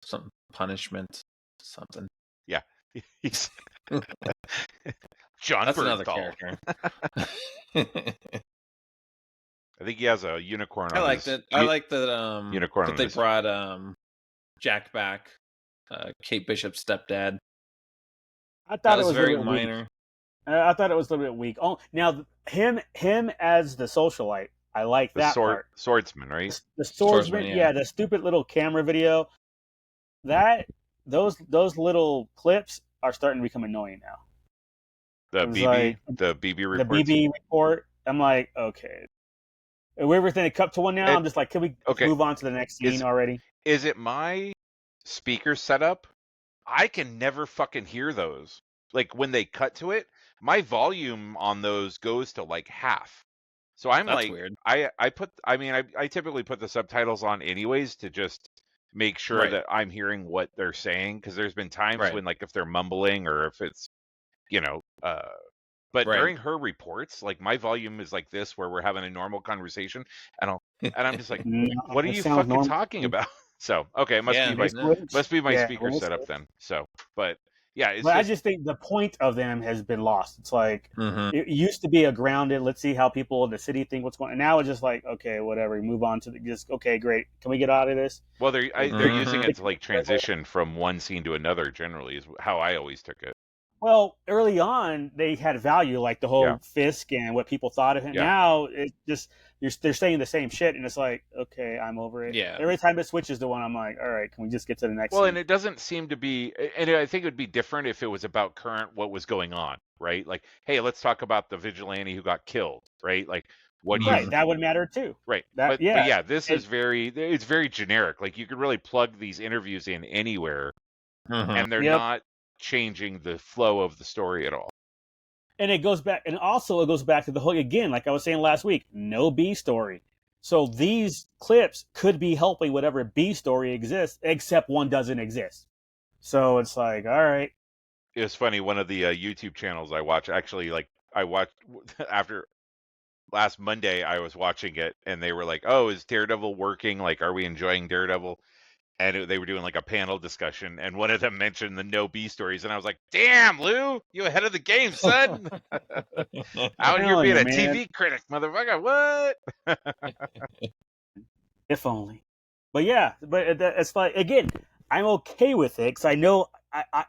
Some punishment, something. yeah, he's John That's another Bernthal. character. I think he has a unicorn. I on liked his, it. I like that. unicorn That on they his- brought Jack back. Kate Bishop's stepdad. I thought That it was was very a little bit minor. weak. I thought it was a little bit weak. Oh, now him as the socialite, I like the that part. swordsman, right? The swordsman, Swordsman, yeah, the stupid little camera video. That those little clips are starting to become annoying now. The It was BB, like- the BB The report. BB report. I'm like, okay. Are we everything to cut to one now? I'm just like, can we move on to the next scene already? Is it my speaker setup? I can never fucking hear those. Like when they cut to it, my volume on those goes to like half. So I'm That's like, weird. I typically put the subtitles on anyways to just make sure Right. that I'm hearing what they're saying. Because there's been times Right. when like if they're mumbling or if it's, you know, but Right. during her reports, like my volume is like this, where we're having a normal conversation, and I'm just like, No, what are it you sounds fucking normal. talking about? So okay, it must Yeah, be my isn't it? speaker setup then. So, but yeah, it's But I just just think the point of them has been lost. It's like Mhm. it used to be a grounded. Let's see how people in the city think what's going on. Now it's just like, okay, whatever. Move on to the just okay, great. Can we get out of this? well, they're using Mhm. it to like transition from one scene to another. Generally, is how I always took it. Well, early on they had value, like the whole Yeah. Fisk and what people thought of him. Yeah. Now it's just they're saying the same shit, and it's like, okay, I'm over it. Yeah. Every time it switches to one, I'm like, all right, can we just get to the next? Well, scene? and it doesn't seem to be, and I think it would be different if it was about current what was going on, right? Like, hey, let's talk about the vigilante who got killed, right? Like, what do you right, that would matter too. Right. That but yeah, yeah, this is it's very generic. Like you could really plug these interviews in anywhere Mhm. and they're Yep. not changing the flow of the story at all. And it goes back, and also it goes back to the whole again, like I was saying last week, no B story. So these clips could be helping whatever B story exists, except one doesn't exist. So it's like, all right, It was funny, one of the YouTube channels I watch, actually, like I watched after last Monday, I was watching it and they were like, "Oh, is Daredevil working? Like, are we enjoying Daredevil?" And they were doing like a panel discussion, and one of them mentioned the no B stories, and I was like, "Damn, Lou, you ahead of the game, son! Out here telling being you, a man. TV critic, motherfucker. What?" if only. But yeah, but it's like again, I'm okay with it because I know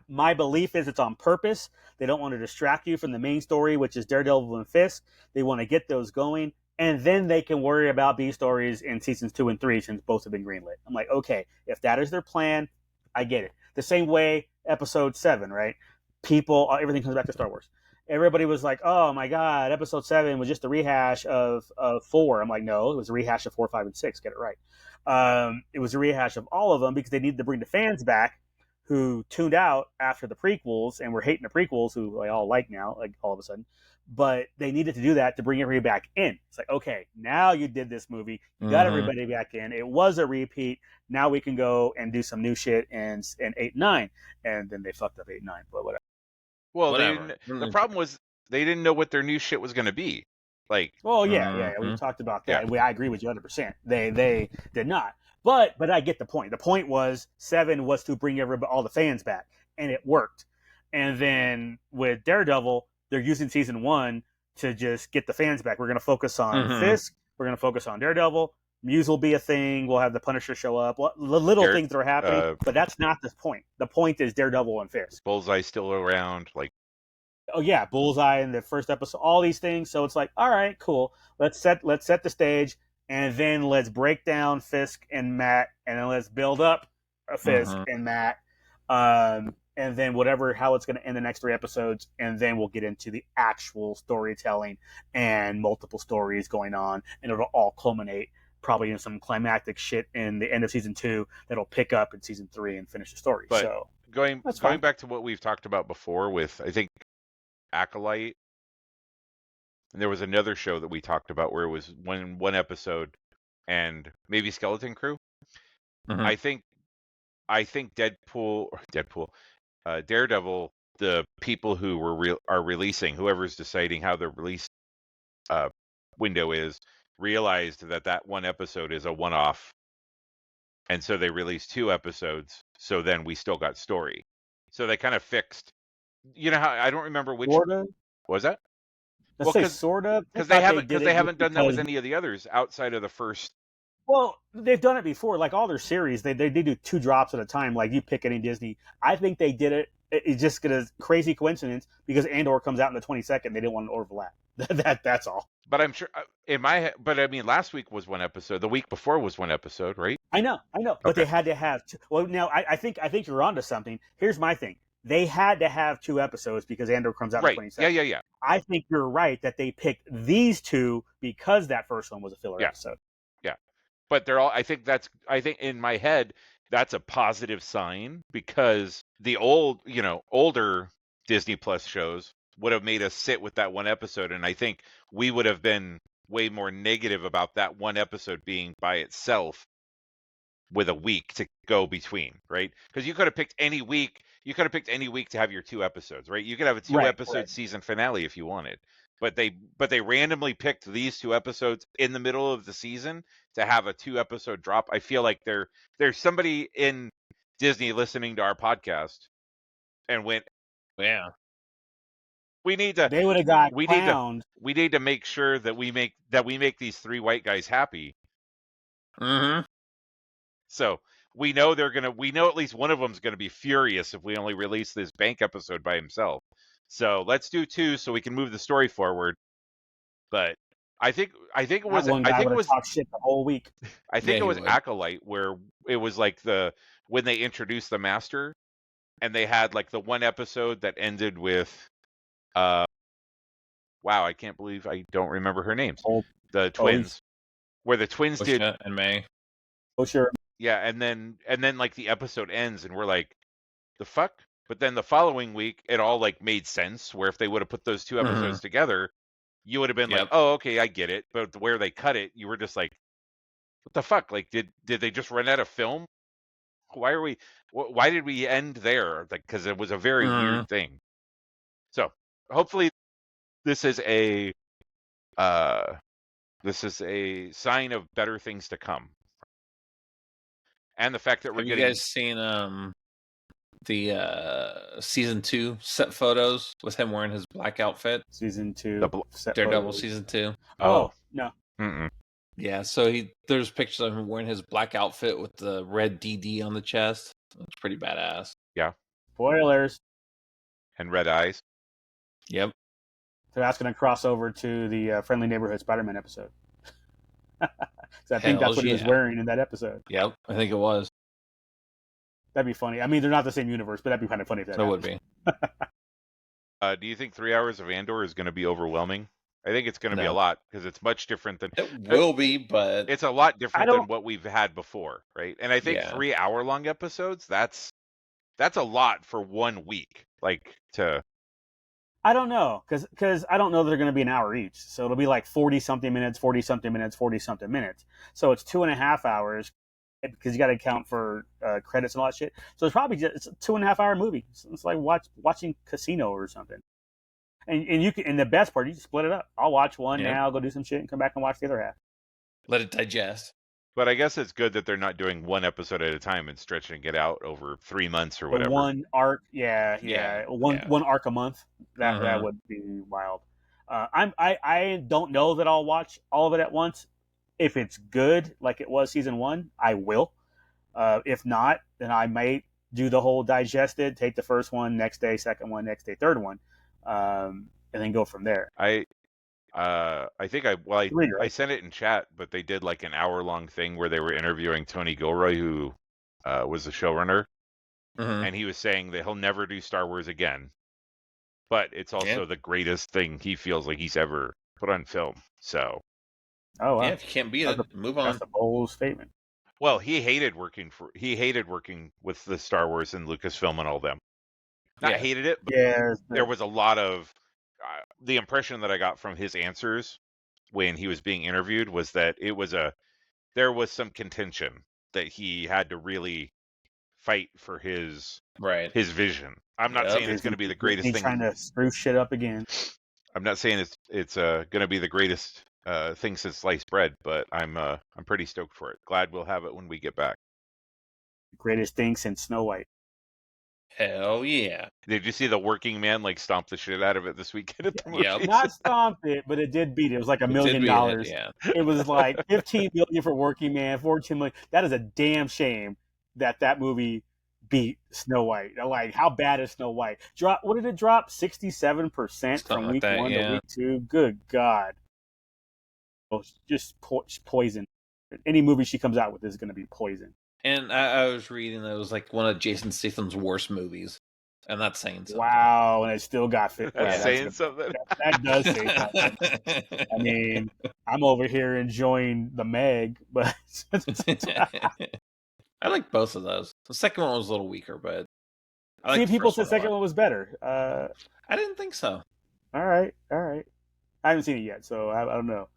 my belief is it's on purpose. They don't want to distract you from the main story, which is Daredevil and Fisk. They want to get those going, and then they can worry about B stories in seasons 2 and 3 since both have been greenlit. I'm like, okay, if that is their plan, I get it. The same way episode 7, right? People, everything comes back to Star Wars. Everybody was like, oh my God, episode 7 was just a rehash of 4. I'm like, no, it was a rehash of 4, 5, and 6. Get it right. It was a rehash of all of them because they needed to bring the fans back who tuned out after the prequels and were hating the prequels, who I all like now, like all of a sudden. But they needed to do that to bring everybody back in. It's like, okay, now you did this movie. You got everybody back in. It was a repeat. Now we can go and do some new shit in 8 and 9. And then they fucked up 8 and 9, but whatever. Well, Whatever. the problem was they didn't know what their new shit was going to be. Like, well, yeah, we talked about that. Yeah. I agree with you 100%. They did not. But I get the point. The point was 7 was to bring all the fans back, and it worked. And then with Daredevil, they're using season 1 to just get the fans back. We're going to focus on Fisk. We're going to focus on Daredevil. Muse will be a thing. We'll have the Punisher show up. The little things that are happening, but that's not the point. The point is Daredevil and Fisk. Bullseye still around. Like, Oh yeah, Bullseye in the first episode, all these things. So it's like, all right, cool. Let's set the stage, and then let's break down Fisk and Matt, and then let's build up Fisk and Matt, and then how it's going to end the next 3 episodes, and then we'll get into the actual storytelling and multiple stories going on, and it'll all culminate probably in some climactic shit in the end of season 2 that'll pick up in season 3 and finish the story. But so going back to what we've talked about before with, I think, Acolyte, and there was another show that we talked about where it was one episode, and maybe Skeleton Crew. I think Daredevil, the people who are releasing, whoever's deciding how the release window is, realized that one episode is a one-off, and so they released 2 episodes. So then we still got story. So they kind of fixed. You know how I don't remember which. Sorta? What was that? Let's say sorta, because they haven't done that with any of the others outside of the first. Well, they've done it before. Like all their series, they do 2 drops at a time. Like you pick any Disney. I think they did it. It's just a crazy coincidence because Andor comes out on the 22nd. They didn't want to overlap. That's all. But I'm sure in my head. But I mean, last week was 1 episode. The week before was 1 episode, right? I know. But they had to have. Well, now I think you're onto something. Here's my thing. They had to have 2 episodes because Andor comes out on the 22nd. Yeah. I think you're right that they picked these 2 because that first one was a filler episode. Yeah. But they're all. I think in my head that's a positive sign because the older Disney Plus shows would have made us sit with that 1 episode, and I think we would have been way more negative about that 1 episode being by itself with a week to go between, right? Because you could have picked any week. You could have picked any week to have your 2 episodes, right? You could have a 2-episode season finale if you wanted. But they randomly picked these 2 episodes in the middle of the season to have a 2-episode drop. I feel like there's somebody in Disney listening to our podcast and went, yeah, we need to. They would have got clowned. We need to make sure that we make these 3 white guys happy. So we know at least one of them's gonna be furious if we only release this bank episode by himself. So let's do 2 so we can move the story forward. But I think it was talk shit the whole week. I think it was Acolyte where it was like when they introduced the Master, and they had like the 1 episode that ended with wow, I can't believe I don't remember her names. The twins, where the twins did and May. Oh sure. Yeah, and then like the episode ends and we're like, the fuck? But then the following week it all like made sense, where if they would have put those 2 episodes together, you would have been like, oh, okay, I get it. But where they cut it, you were just like, what the fuck? Like, did they just run out of film? Why did we end there? Like, because it was a very weird thing. So hopefully this is a sign of better things to come. And the fact that we're getting. You guys seen the season 2 set photos with him wearing his black outfit? Season 2 Daredevil photos. season 2. Oh no. Yeah, so there's pictures of him wearing his black outfit with the red DD on the chest. It's pretty badass. Yeah. Spoilers. And red eyes. Yep. So that's going to cross over to the Friendly Neighborhood Spider-Man episode. I think that's what he was wearing in that episode. Yep, I think it was. That'd be funny. I mean, they're not the same universe, but that'd be kind of funny if that would be. Do you think 3 hours of Andor is going to be overwhelming? I think it's going to be a lot because it's much different than... It will be, but... It's a lot different than what we've had before, right? And I think 3-hour-long episodes, that's a lot for 1 week. Like, to... I don't know, because I don't know that they're going to be an hour each. So it'll be like 40-something minutes, 40-something minutes, 40-something minutes. So it's 2.5 hours, because you got to account for credits and all that shit. So it's probably it's a 2.5-hour movie. It's like watching Casino or something. And you can, and the best part, you can split it up. I'll watch one now, go do some shit, and come back and watch the other half. Let it digest. But I guess it's good that they're not doing 1 episode at a time and stretching it out over 3 months or whatever. One arc, one arc a month. That would be wild. I don't know that I'll watch all of it at once. If it's good, like it was season 1, I will. If not, then I might do the whole digested, take the first one, next day, second one, next day, third one. and then go from there. I think I Right? sent it in chat, but they did like an hour-long thing where they were interviewing Tony Gilroy, who was the showrunner, and he was saying that he'll never do Star Wars again, but it's also the greatest thing he feels like he's ever put on film. So, oh wow. Yeah, if you can't beat it, move on. That's a bold statement. Well, he hated working with the Star Wars and Lucasfilm and all them. Not hated it, but there was a lot of the impression that I got from his answers when he was being interviewed was that there was some contention that he had to really fight for his vision. I'm not saying it's going to be the greatest thing. Trying to screw shit up again. I'm not saying it's going to be the greatest thing since sliced bread, but I'm pretty stoked for it. Glad we'll have it when we get back. Greatest thing since Snow White. Hell yeah! Did you see the working man like stomp the shit out of it this weekend at the movies? Not stomped it, but it did beat it. It was like $1 million. It was like $15 million for Working Man, $14 million. That is a damn shame that movie beat Snow White. Like, how bad is Snow White? What did it drop? 67% from week 1 to week 2. Good God! Oh, just poison. Any movie she comes out with is going to be poison. And I was reading that it was like one of Jason Statham's worst movies. And that's saying something. Wow, and it still got fit. That's saying something. That does say something. I mean, I'm over here enjoying the Meg, but I like both of those. The second one was a little weaker, but people said the second one was better. I didn't think so. All right. I haven't seen it yet, so I don't know.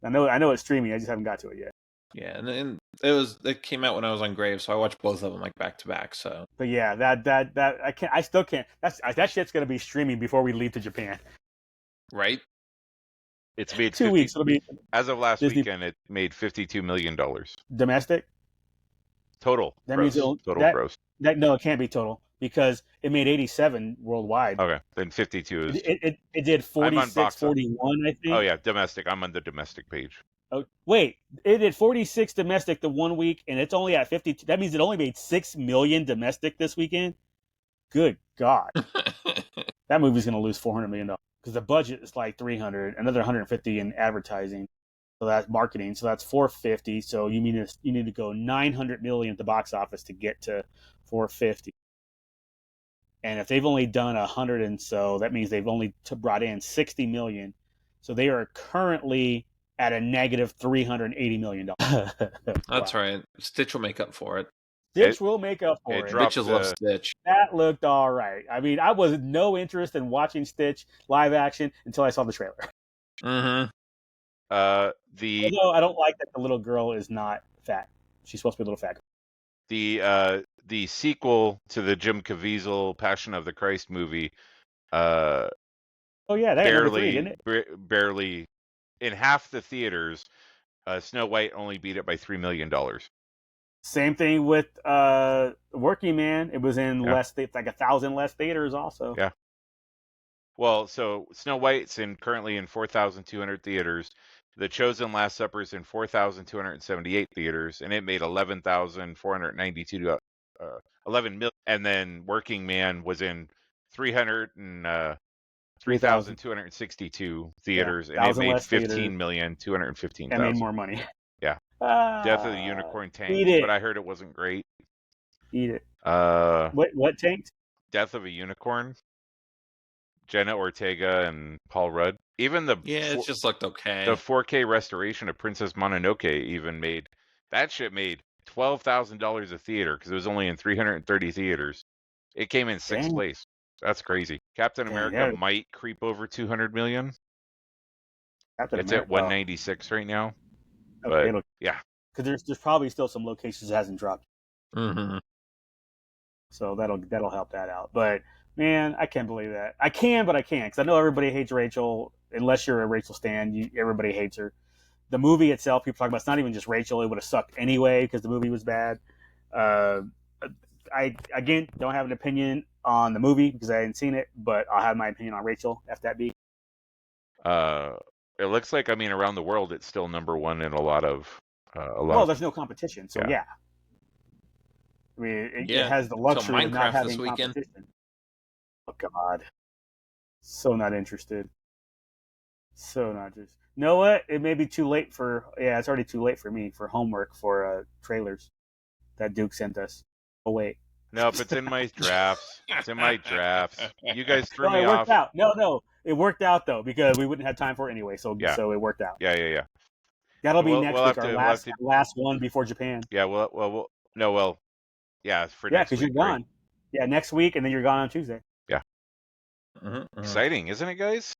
I know it's streaming. I just haven't got to it yet. Yeah, and it came out when I was on Grave, so I watched both of them like back to back. So, but yeah, that I still can't. That shit's gonna be streaming before we leave to Japan. Right. It's made 2 weeks. It'll be as of last weekend. It made $52 million domestic. Total. That gross. means total gross. No, it can't be total because it made 87 worldwide. Okay, then 52 is. It did 46, 41, I think. Oh yeah, domestic. I'm on the domestic page. Oh, wait, it did 46 domestic the 1 week, and it's only at 52. That means it only made $6 million domestic this weekend. Good God, that movie's gonna lose $400 million because the budget is like 300, another 150 in advertising. So that's marketing. So that's 450. So you need to go 900 million at the box office to get to 450. And if they've only done 100 and so, that means they've only brought in 60 million. So they are currently at a negative $380 million. That's right. Stitch will make up for it. Stitch will make up for it. Bitches love Stitch. That looked all right. I mean, I was no interest in watching Stitch live action until I saw the trailer. Mm-hmm. Although I don't like that the little girl is not fat. She's supposed to be a little fat. The sequel to the Jim Caviezel Passion of the Christ movie. Oh yeah, that barely, 3, didn't it? Barely, in half the theaters, Snow White only beat it by $3 million. Same thing with Working Man. It was in like 1,000 less theaters also. Yeah. Well, so Snow White's currently in 4,200 theaters. The Chosen Last Supper is in 4,278 theaters, and it made 11,492, 11 million. And then Working Man was in 3,262 theaters, and it made 15,215,000. And made more money. Yeah. Death of the Unicorn tanked, but I heard it wasn't great. Eat it. What tanked? Death of a Unicorn. Jenna Ortega and Paul Rudd. Even it just looked okay. The 4K restoration of Princess Mononoke even made $12,000 a theater because it was only in 330 theaters. It came in 6th place. That's crazy. Captain America might creep over 200 million. It's at 196 right now. Okay, but, yeah, because there's probably still some locations that hasn't dropped. Mm-hmm. So that'll help that out. But man, I can't believe that. I can, but I can't because I know everybody hates Rachel. Unless you're a Rachel stan, everybody hates her. The movie itself, people talk about, it's not even just Rachel. It would have sucked anyway because the movie was bad. I again don't have an opinion on the movie because I hadn't seen it, but I'll have my opinion on Rachel after that beat. It looks like around the world it's still number one in a lot of. There's no competition, so yeah. I mean, it has the luxury of not having competition. Oh God. So not interested. So not just. You know what? It may be too late for. Yeah, it's already too late for me for homework for trailers that Duke sent us. Oh wait. Nope, it's in my drafts. It's in my drafts. You guys threw No, me it worked off. out. No, it worked out though because we wouldn't have time for it anyway. So Yeah. so it worked out. Yeah. That'll be We'll next have week. to- Our we'll have last one before Japan. Yeah. Yeah, for Yeah, next because week. you're Right? gone. Yeah, next week, and then you're gone on Tuesday. Yeah. Exciting, isn't it, guys?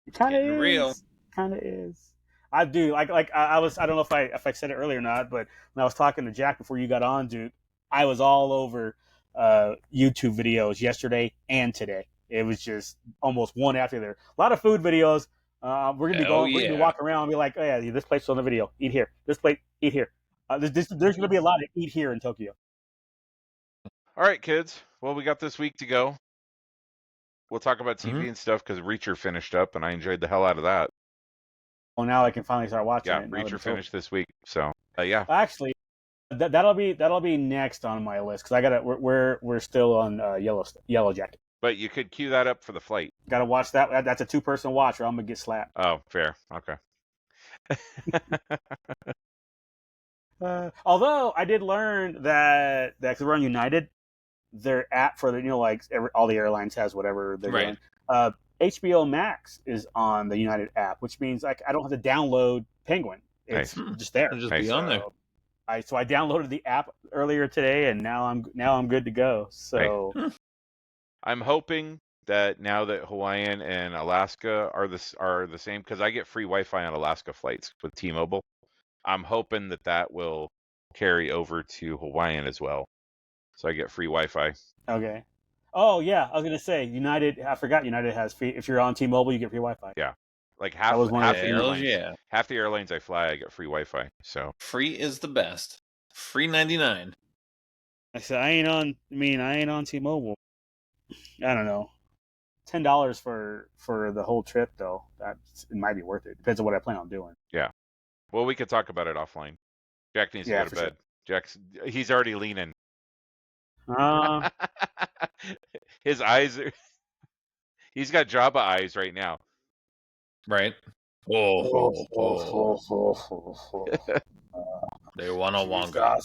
It kind of Getting is. real. Kind of is. I do like I was. I don't know if I said it earlier or not, but when I was talking to Jack before you got on, dude, I was all over YouTube videos yesterday and today. It was just almost one after the other. A lot of food videos. We're gonna be going. We're gonna be walking around and be like, oh yeah, this place on the video. Eat here. This plate. Eat here. There's gonna be a lot of eat here in Tokyo. All right, kids. Well, we got this week to go. We'll talk about TV and stuff because Reacher finished up, and I enjoyed the hell out of that. Well, now I can finally start watching Yeah, it. Reacher finished this week, so yeah. Actually, that'll be next on my list because I gotta. We're still on Yellow Jacket. But you could cue that up for the flight. Gotta watch that. That's a 2-person watch, or I'm gonna get slapped. Oh, fair. Okay. Although I did learn that because we're on United, their app for the like all the airlines has whatever they're doing. HBO Max is on the United app, which means like I don't have to download Penguin. It's just there. It'll just be on there. So I downloaded the app earlier today, and now I'm good to go. So I'm hoping that now that Hawaiian and Alaska are the same, because I get free Wi-Fi on Alaska flights with T-Mobile. I'm hoping that will carry over to Hawaiian as well, so I get free Wi-Fi. Okay. Oh yeah, I was gonna say United. I forgot United has free. If you're on T-Mobile, you get free Wi-Fi. Yeah, like half the airlines I fly, I get free Wi-Fi. So free is the best. Free 99. I said I ain't on T-Mobile. I don't know. $10 for the whole trip though. It might be worth it. Depends on what I plan on doing. Yeah. Well, we could talk about it offline. Jack needs to go to bed. Sure. He's already leaning. His eyes are... He's got Jabba eyes right now. Right. They want a Wonga.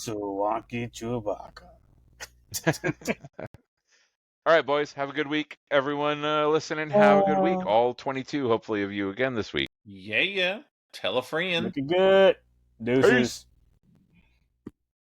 All right, boys. Have a good week. Everyone listening, have a good week. All 22, hopefully, of you again this week. Yeah. Tell a friend. Looking good. Deuces. Peace.